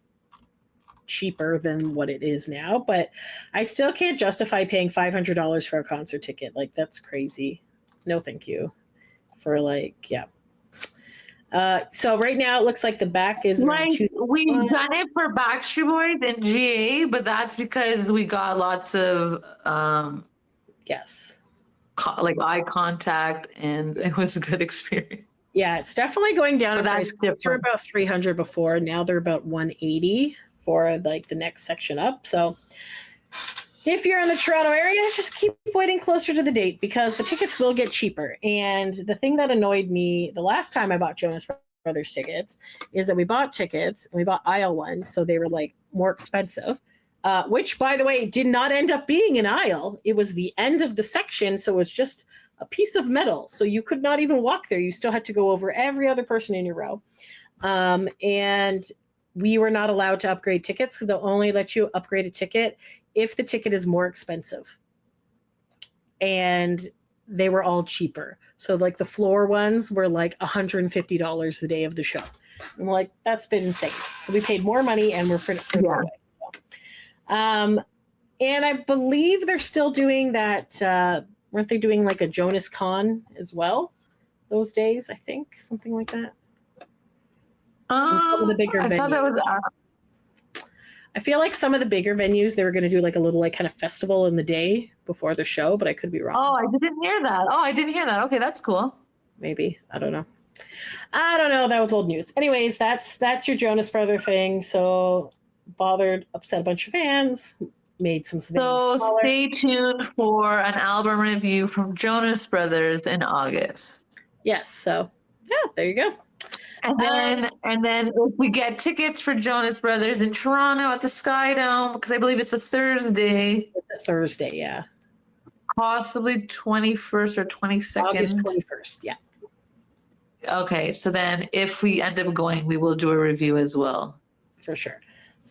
cheaper than what it is now. But I still can't justify paying $500 for a concert ticket. Like, that's crazy. No, thank you. For like, yeah. So right now it looks like the back is around Like, we've done it for Backstreet Boys and GA, but that's because we got lots of yes. like eye contact, and it was a good experience. Yeah, it's definitely going down in But price. that's They were different. about 300 before. Now they're about 180 for like the next section up. So if you're in the Toronto area, just keep waiting closer to the date because the tickets will get cheaper. And the thing that annoyed me the last time I bought Jonas Brothers tickets is that we bought tickets and we bought aisle ones, so they were like more expensive. Which, by the way, did not end up being an aisle. It was the end of the section, so it was just a piece of metal. So you could not even walk there. You still had to go over every other person in your row. And we were not allowed to upgrade tickets. So they'll only let you upgrade a ticket if the ticket is more expensive. And they were all cheaper. So like the floor ones were like $150 the day of the show. I'm like, that's been insane. So we paid more money and we're further away. So. And I believe they're still doing that. Weren't they doing like a Jonas Con as well those days? I think something like that. Some of the bigger I thought that venues. was I feel like some of the bigger venues they were going to do like a little like kind of festival in the day before the show, but I could be wrong. Oh, I didn't hear that. Oh, I didn't hear that. Okay, that's cool. Maybe. I don't know. That was old news. Anyways, that's your Jonas Brother thing. So bothered, upset a bunch of fans, made some So venues smaller. stay tuned for an album review from Jonas Brothers in August. Yes. So yeah, there you go. And then if we get tickets for Jonas Brothers in Toronto at the Sky Dome, because I believe it's a Thursday, It's a Thursday, yeah. possibly 21st or 22nd. August 21st, yeah. Okay, so then if we end up going, we will do a review as well. For sure.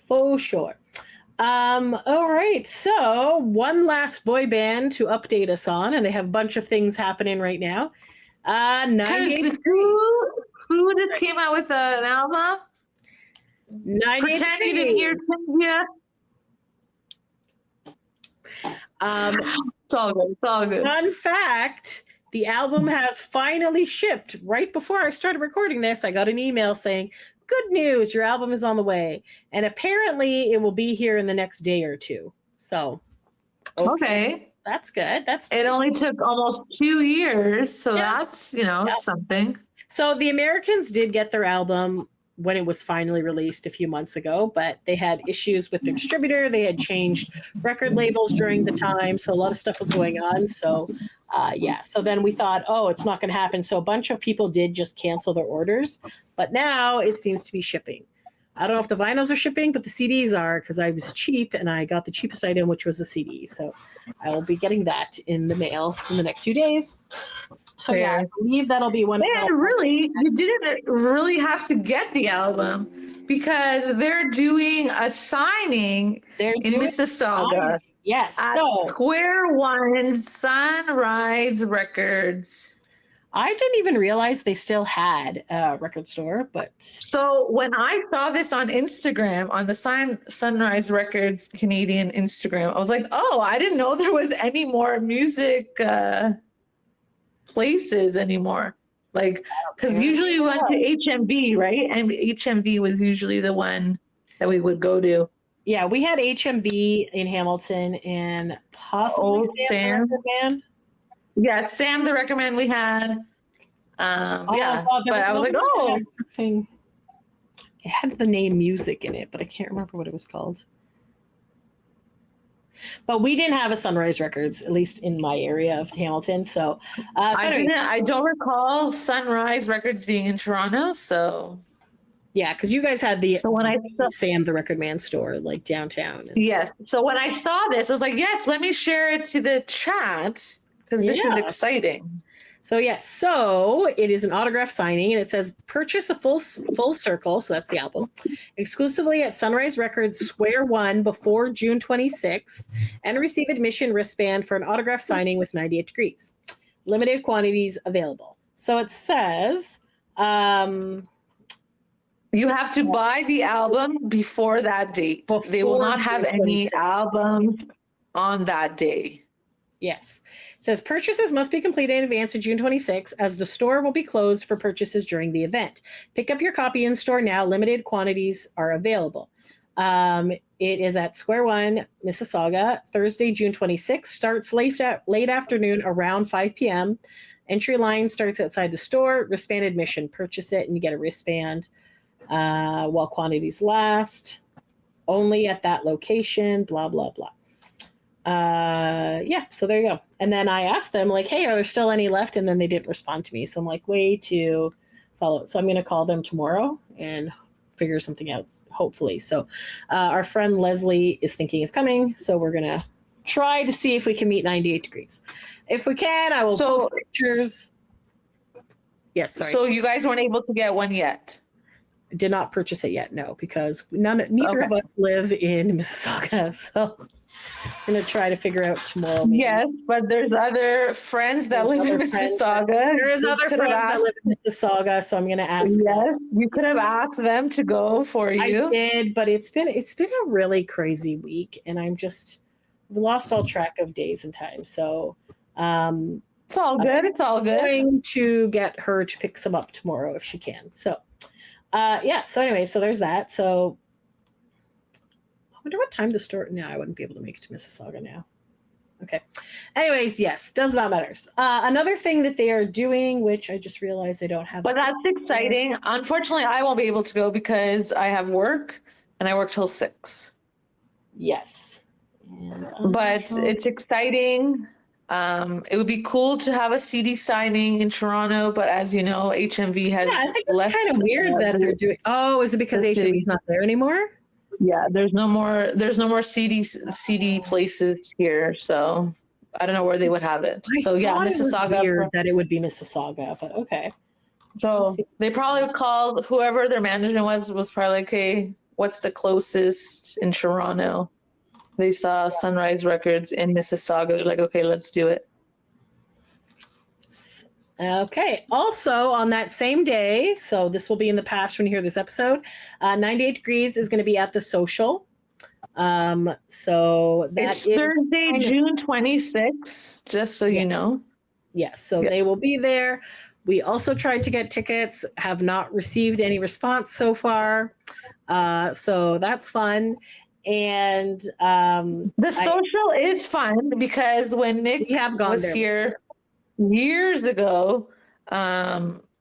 For sure. All right. So one last boy band to update us on, and they have a bunch of things happening right now. 98 Who just came out with an album? 98 Pretend you didn't hear Cynthia. It's all good. It's all good. Fun fact, the album has finally shipped. Right before I started recording this, I got an email saying, good news, your album is on the way. And apparently it will be here in the next day or two. So, Okay. That's good. It only took almost 2 years. So Yeah. that's, Yeah. something. So the Americans did get their album when it was finally released a few months ago, but they had issues with their distributor. They had changed record labels during the time. So a lot of stuff was going on. So so then we thought, it's not going to happen. So a bunch of people did just cancel their orders, but now it seems to be shipping. I don't know if the vinyls are shipping, but the CDs are, because I was cheap and I got the cheapest item, which was a CD. So I will be getting that in the mail in the next few days. So yeah, I believe that'll be one. Man, really, you didn't really have to get the album because they're doing a signing in Mississauga. Yes. At So Square One Sunrise Records. I didn't even realize they still had a record store, but So when I saw this on Instagram, on the Sunrise Records Canadian Instagram, I was like, oh, I didn't know there was any more music places anymore. Like, because usually we went to HMV, right? And HMV was usually the one that we would go to. yeah, we had HMV in Hamilton and possibly Old Sam the Record Man. Yeah, Sam, the record man we had. Yeah, God, there but I was like, one that oh. had something. It had the name music in it, but I can't remember what it was called. But we didn't have a Sunrise Records, at least in my area of Hamilton. So, I don't recall Sunrise Records being in Toronto. So yeah, because you guys had the when Sam the Record Man store like downtown. Yes. So when I saw this, I was like, yes, let me share it to the chat because this is exciting. So yes, so it is an autograph signing, and it says purchase a full circle. So that's the album, exclusively at Sunrise Records Square One before June 26th, and receive admission wristband for an autograph signing with 98 Degrees. Limited quantities available. So it says. You have to buy the album before that date. They will not have any albums on that day. Yes. It says purchases must be completed in advance of June 26, as the store will be closed for purchases during the event. Pick up your copy in store now. Limited quantities are available. It is at Square One, Mississauga, Thursday, June 26. Starts late afternoon around 5 p.m. Entry line starts outside the store. Wristband admission. Purchase it and you get a wristband while quantities last. Only at that location, blah, blah, blah. Yeah, so there you go. And then I asked them, like, hey, are there still any left? And then they didn't respond to me. So I'm like, way to follow. So I'm going to call them tomorrow and figure something out, hopefully. So our friend Leslie is thinking of coming. So we're going to try to see if we can meet 98 Degrees. If we can, I will post pictures. Yes, sorry. So you guys weren't able to get one yet? Did not purchase it yet, no, because neither of us live in Mississauga. So I'm going to try to figure out tomorrow. Maybe. Yes, but there's other friends that live in Mississauga. There's other friends that live in Mississauga, so I'm going to ask. Yes, you could have asked them to go for you. I did, but it's been a really crazy week, and I've lost all track of days and time. So it's all good. It's all good. I'm going to get her to pick some up tomorrow if she can. So yeah. So anyway, so there's that. So. I wonder what time the store. No, I wouldn't be able to make it to Mississauga now. Okay. Anyways, yes, does not matter. Another thing that they are doing, which I just realized they don't have. But that's exciting. Unfortunately, I won't be able to go because I have work and I work till 6. Yes. But it's exciting. It would be cool to have a CD signing in Toronto, but as you know, HMV has I think it's left. kind of weird that they're doing. Oh, is it because HMV's not there anymore? Yeah, there's no more CD places here, so I don't know where they would have it. So yeah, Mississauga. Weird that it would be Mississauga, but okay. So they probably called whoever their management was probably like, hey, what's the closest in Toronto? They saw Sunrise Records in Mississauga. They're like, okay, let's do it. Okay. Also, on that same day, so this will be in the past when you hear this episode, 98 Degrees is going to be at the Social. So it's Thursday, June 26th, just so you know. Yes. So they will be there. We also tried to get tickets, have not received any response so far. So that's fun. And the Social is fun because when Nick was here years ago,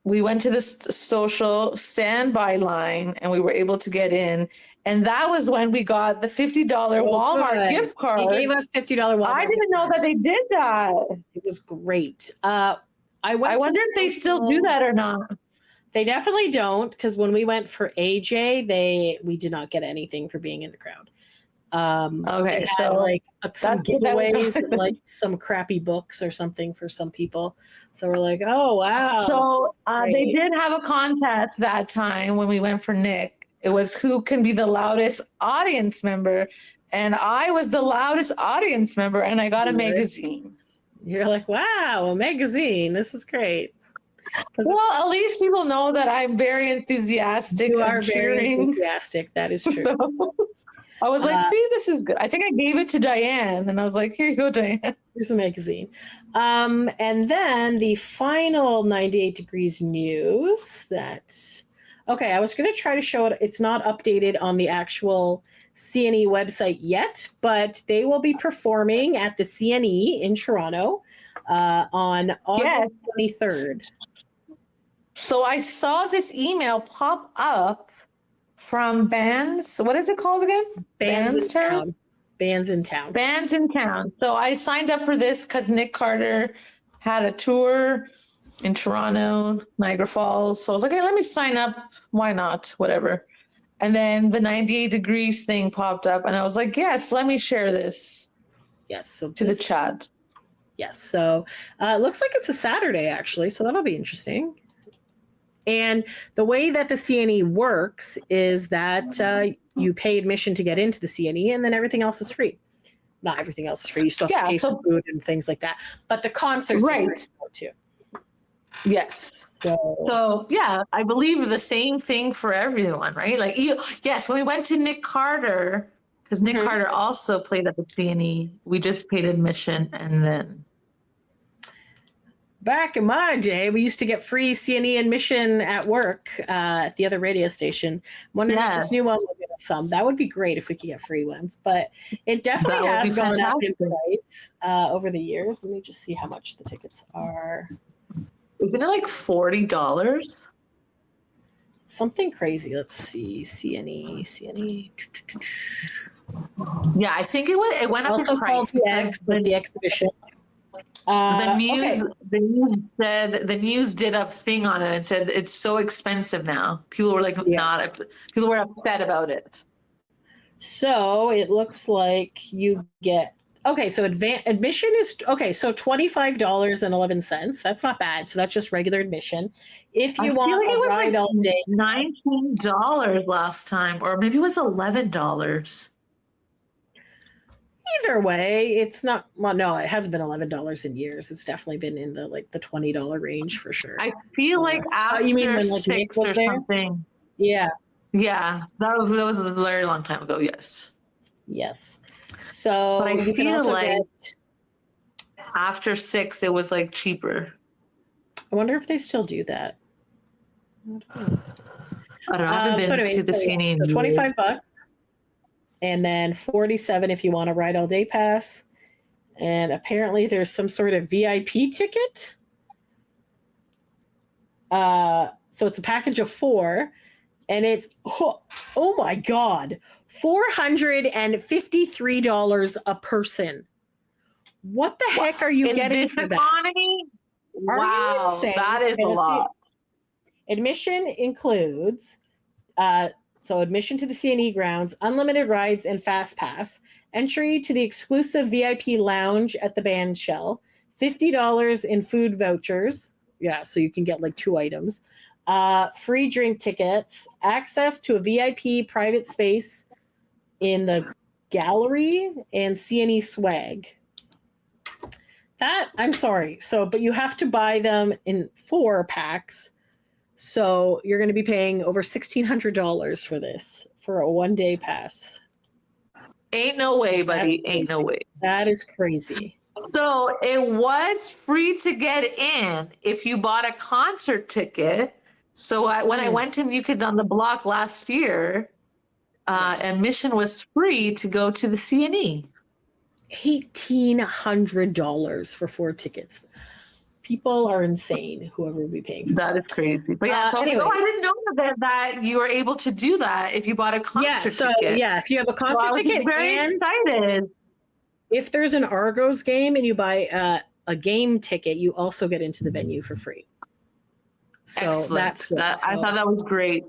we went to this Social standby line and we were able to get in. And that was when we got the $50 Walmart gift card. They gave us $50 Walmart. I didn't know that they did that. It was great. I wonder if they still do that or not. They definitely don't, because when we went for AJ, we did not get anything for being in the crowd. Okay, so like some giveaways and like some crappy books or something for some people. So we're like, oh wow. So they did have a contest that time when we went for Nick. It was who can be the loudest audience member, and I was the loudest audience member, and I got a magazine. You're like, wow, a magazine. This is great. Well, at least people know that I'm very enthusiastic. You are very enthusiastic. That is true. So, I was like, see, this is good. I think I gave it to Diane, and I was like, here you go, Diane. Here's a magazine. And then the final 98 Degrees news okay, I was going to try to show it. It's not updated on the actual CNE website yet, but they will be performing at the CNE in Toronto on August 23rd. So I saw this email pop up from Bands. What is it called again? Bands in Town. Bands in Town. Bands in Town. So I signed up for this because Nick Carter had a tour in Toronto, Niagara Falls. So I was like, hey, let me sign up. Why not? Whatever. And then the 98 Degrees thing popped up, and I was like, yes, let me share this. Yes. So to the chat. Yes. So it looks like it's a Saturday, actually. So that'll be interesting. And the way that the CNE works is that you pay admission to get into the CNE, and then everything else is free. Not everything else is free. You still have to pay for food and things like that. But the concerts are free too. Yes. So yeah, I believe the same thing for everyone, right? Like yes, when we went to Nick Carter, because Nick Carter also played at the CNE, we just paid admission, and then. Back in my day, we used to get free CNE admission at work at the other radio station. I'm wondering if this new one will give us some. That would be great if we could get free ones, but it definitely has gone up in price over the years. Let me just see how much the tickets are. Isn't it like $40? Something crazy. Let's see. CNE. Yeah, I think it went up also in price. Called the exhibition. The news did a thing on it and said it's so expensive now. People were like people were upset about it. So it looks like you get so admission is so $25.11. That's not bad. So that's just regular admission. If you want a ride all day, $19 last time, or maybe it was $11. Either way, it's not. Well, no, it hasn't been $11 in years. It's definitely been in the $20 range for sure. I feel like after you mean when Nick was there? Something. Yeah, that was a very long time ago. Yes. So but I you can also get after 6, it was cheaper. I wonder if they still do that. I don't know. I haven't been to the CNE. So $25. And then $47 if you want a ride all day pass. And apparently there's some sort of VIP ticket. So it's a package of 4, and it's oh my God, $453 a person. What the heck are you getting for that? Economy? Wow, that is a lot. Admission includes so admission to the CNE grounds, unlimited rides and fast pass, entry to the exclusive VIP lounge at the band shell, $50 in food vouchers. Yeah, so you can get 2 items. Free drink tickets, access to a VIP private space in the gallery, and CNE swag. That, I'm sorry. But you have to buy them in 4 packs. So you're going to be paying over $1,600 for this, for a 1-day pass. Ain't no way, buddy. Ain't no way. That is crazy. So it was free to get in if you bought a concert ticket. So when I went to New Kids on the Block last year, admission was free to go to the CNE. $1,800 for 4 tickets. People are insane, whoever will be paying for that. Is crazy. But anyway. I didn't know that you were able to do that if you bought a concert ticket. Yeah, if you have a concert ticket, very excited. If there's an Argos game and you buy a game ticket, you also get into the venue for free. So excellent. That's good. I thought that was great.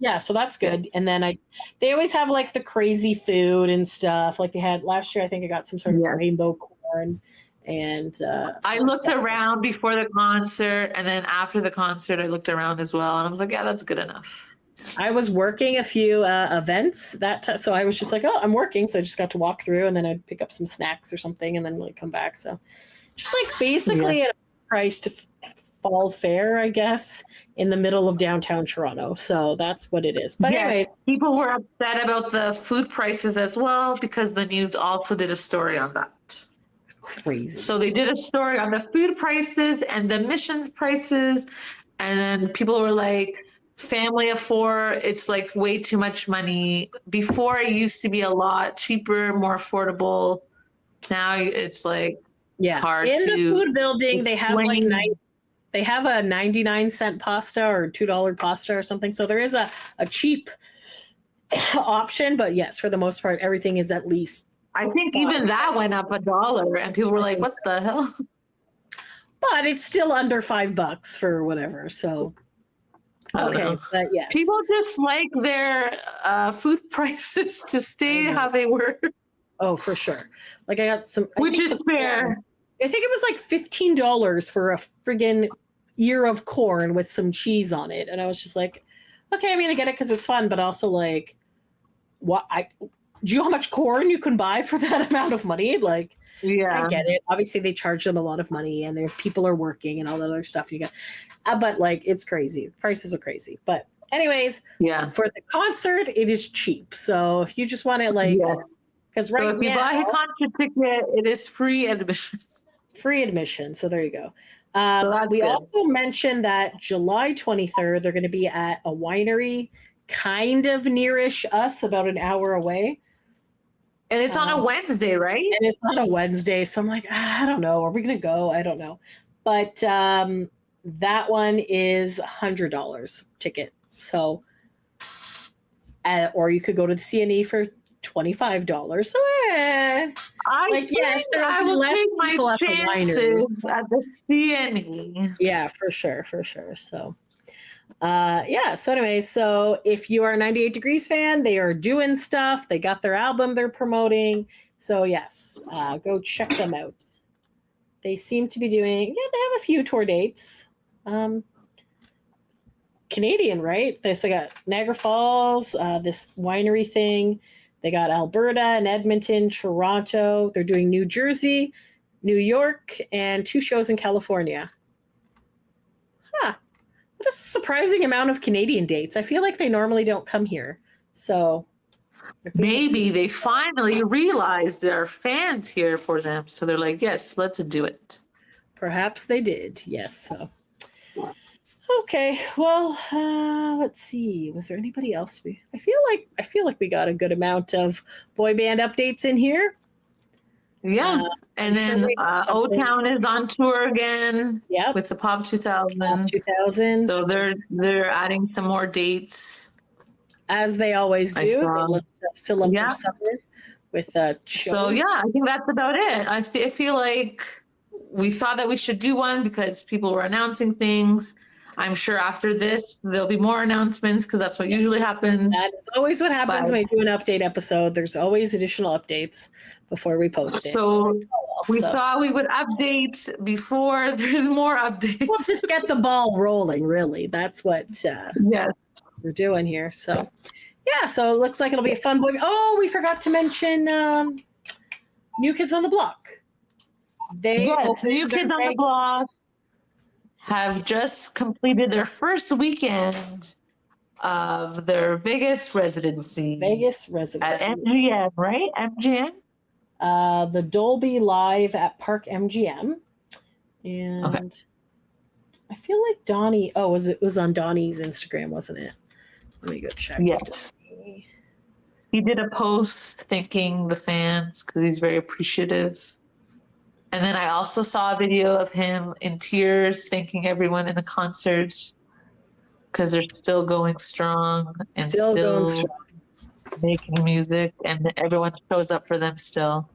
Yeah, so that's good. And then they always have the crazy food and stuff. Like they had last year, I think I got some sort of rainbow corn. And I looked around before the concert, and then after the concert, I looked around as well, and I was like, yeah, that's good enough. I was working a few events so I was just I'm working, so I just got to walk through, and then I'd pick up some snacks or something, and then come back. So just basically at a price to fall fair, I guess, in the middle of downtown Toronto. So that's what it is. But anyways, people were upset about the food prices as well, because the news also did a story on that. Crazy. So they did a story on the food prices and the admissions prices, and then people were like, family of 4, it's way too much money. Before it used to be a lot cheaper, more affordable. Now it's Yeah. hard In the to food building, they have like explain. they have a 99-cent pasta or $2 pasta or something. So there is a cheap option, but yes, for the most part, everything is at least. I think even that went up $1, and people were like, "What the hell?" But it's still under $5 for whatever. So I don't okay, know. but yes, People just like their food prices to stay how they were, oh for sure. Like I got some, which is fair. I think it was like $15 for a friggin' ear of corn with some cheese on it, and I was just like, okay, I'm gonna get it because it's fun, but also like, what do you know how much corn you can buy for that amount of money? Like, Yeah, I get it. Obviously, they charge them a lot of money, and their people are working and all that other stuff. You got, but like, it's crazy. Prices are crazy. But anyways, yeah. for the concert, it is cheap. So if you just want to like, Yeah. because So right if you now, buy a concert ticket, it is free admission. free admission. So there you go. So that's We good. also mentioned that July 23rd, they're going to be at a winery kind of nearish us, about an hour away. And it's on a Wednesday, right? And it's on a Wednesday. So I'm like, I don't know. Are we going to go? I don't know. But that one is $100 ticket. So, or you could go to the CNE for $25. So, I like, yes, think there I will be will less take my people at the chances winery. at the CNE. Yeah, for sure. So, yeah. So anyway, so if you are a 98 Degrees fan, they are doing stuff. They got their album they're promoting. So yes, go check them out. They seem to be doing, yeah, they have a few tour dates. Canadian, right? They got Niagara Falls, this winery thing. They got Alberta and Edmonton, Toronto. They're doing New Jersey, New York, and 2 shows in California. Huh. What a surprising amount of Canadian dates. I feel like they normally don't come here. So Maybe they finally realized there are fans here for them. So they're like, yes, let's do it. perhaps they did. Yes. So okay. Well, let's see. Was there anybody else? I feel like we got a good amount of boy band updates in here. Yeah. And then O-Town is on tour again. Yep. With the Pop 2000. 2000. So they're adding some more dates. As they always do. They look to fill up their summer with shows. So yeah, I think that's about it. I feel like we thought that we should do one because people were announcing things. I'm sure after this there'll be more announcements because that's what usually happens. That is always what happens when we do an update episode. There's always additional updates before we post it. So we thought we would update before there's more updates. We'll just get the ball rolling, really. That's what we're doing here. So yeah, so it looks like it'll be a fun boy. Oh, we forgot to mention New Kids on the Block. New Kids on the Block have just completed their first weekend of their Vegas residency. At MGM, right? MGM? The Dolby Live at Park MGM. And I feel like Donnie, it was on Donnie's Instagram, wasn't it? Let me go check. Yes. He did a post thanking the fans because he's very appreciative. And then I also saw a video of him in tears thanking everyone in the concert because they're still going strong and still making music, and everyone shows up for them still.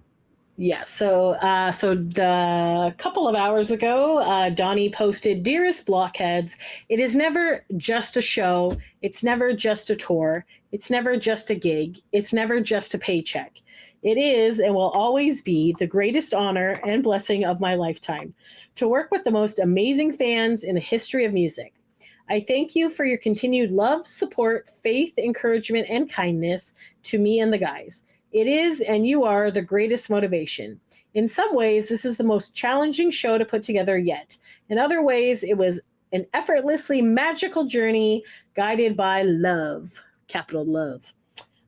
Yeah, so the couple of hours ago, Donnie posted, "Dearest Blockheads, it is never just a show. It's never just a tour. It's never just a gig. It's never just a paycheck. It is and will always be the greatest honor and blessing of my lifetime to work with the most amazing fans in the history of music. I thank you for your continued love, support, faith, encouragement, and kindness to me and the guys. It is and you are the greatest motivation. In some ways, this is the most challenging show to put together yet. In other ways, it was an effortlessly magical journey guided by love, capital love.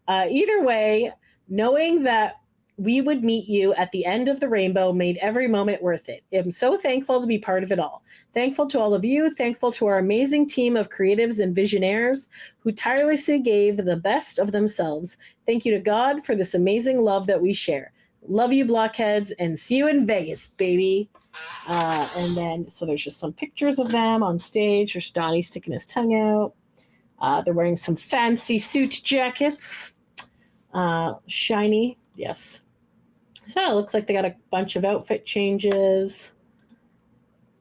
Either way, knowing that we would meet you at the end of the rainbow made every moment worth it. I'm so thankful to be part of it all. Thankful to all of you. Thankful to our amazing team of creatives and visionaires who tirelessly gave the best of themselves. Thank you to God for this amazing love that we share. Love you, blockheads, and see you in Vegas, baby. And then, so there's just some pictures of them on stage. There's Donnie sticking his tongue out. They're wearing some fancy suit jackets. Shiny, yes. So it looks like they got a bunch of outfit changes.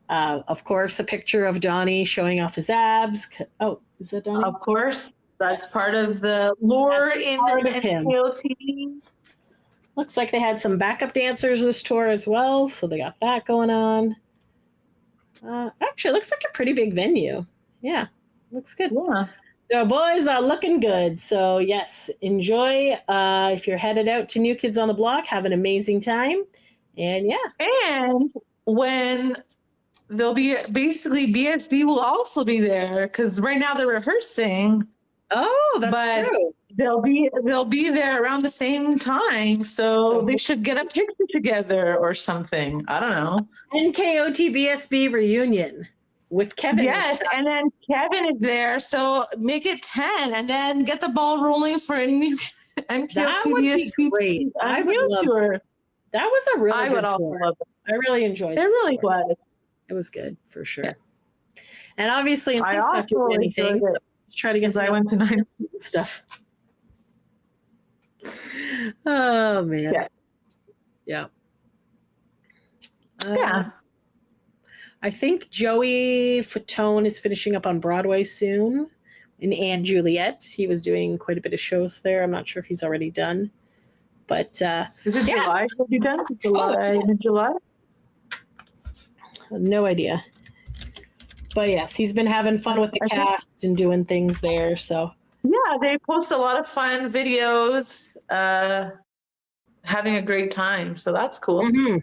Of course, a picture of Donnie showing off his abs. Oh, is that Donnie? Of course. That's part of the lure in him. NKOTB. Looks like they had some backup dancers this tour as well, so they got that going on. Actually, it looks like a pretty big venue. Yeah, looks good. Yeah. The boys are looking good. So, yes, enjoy. If you're headed out to New Kids on the Block, have an amazing time. And, yeah. And when they'll be, basically, BSB will also be there because right now they're rehearsing. Oh, that's true. They'll be there around the same time, so they should get a picture together or something. I don't know. NKOT BSB reunion with Kevin. Yes, and then Kevin is there, so make it 10, and then get the ball rolling for a new NKOT That would be BSB. great. I would love it. That was a really good tour. Love it. I really enjoyed it. It really was. It was good for sure. Yeah. And obviously, in I Six not doing anything, so just try to get some I went to 9 stuff. Oh man. Yeah. Yeah. I think Joey Fatone is finishing up on Broadway soon. And Juliet. He was doing quite a bit of shows there. I'm not sure if he's already done. But is it July? Have you done July? No idea. But yes, he's been having fun with the cast and doing things there. So yeah, they post a lot of fun videos, having a great time. So that's cool. Mm-hmm.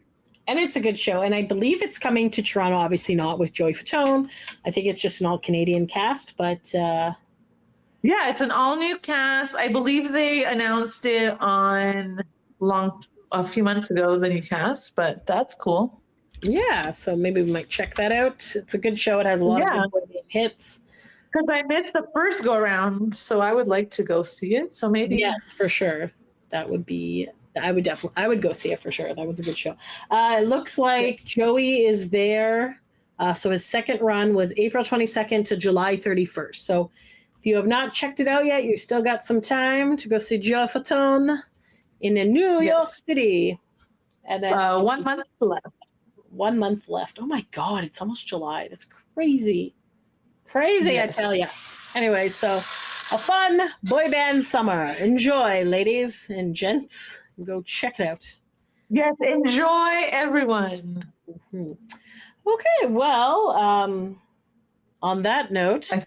And it's a good show. And I believe it's coming to Toronto, obviously not with Joey Fatone. I think it's just an all-Canadian cast, but yeah, it's an all-new cast. I believe they announced it on a few months ago, the new cast, but that's cool. Yeah, so maybe we might check that out. It's a good show. It has a lot of good hits. Because I missed the first go around, so I would like to go see it. So maybe yes, for sure. That would be. I would go see it for sure. That was a good show. It looks like Joey is there. So his second run was April 22nd to July 31st. So if you have not checked it out yet, you still got some time to go see Joey Fatone in New York City. And then 1 month left. 1 month left. Oh my God, it's almost July. That's crazy. Crazy, I tell you. Anyway, so a fun boy band summer. Enjoy, ladies and gents. Go check it out. Yes, enjoy, everyone. Mm-hmm. Okay, well, on that note, do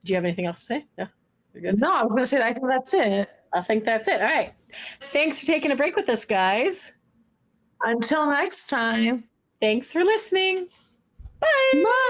you have anything else to say? No, you're good. No, I was going to say I think that's it. I think that's it. All right. Thanks for taking a break with us, guys. Until next time. Thanks for listening. Bye. Bye.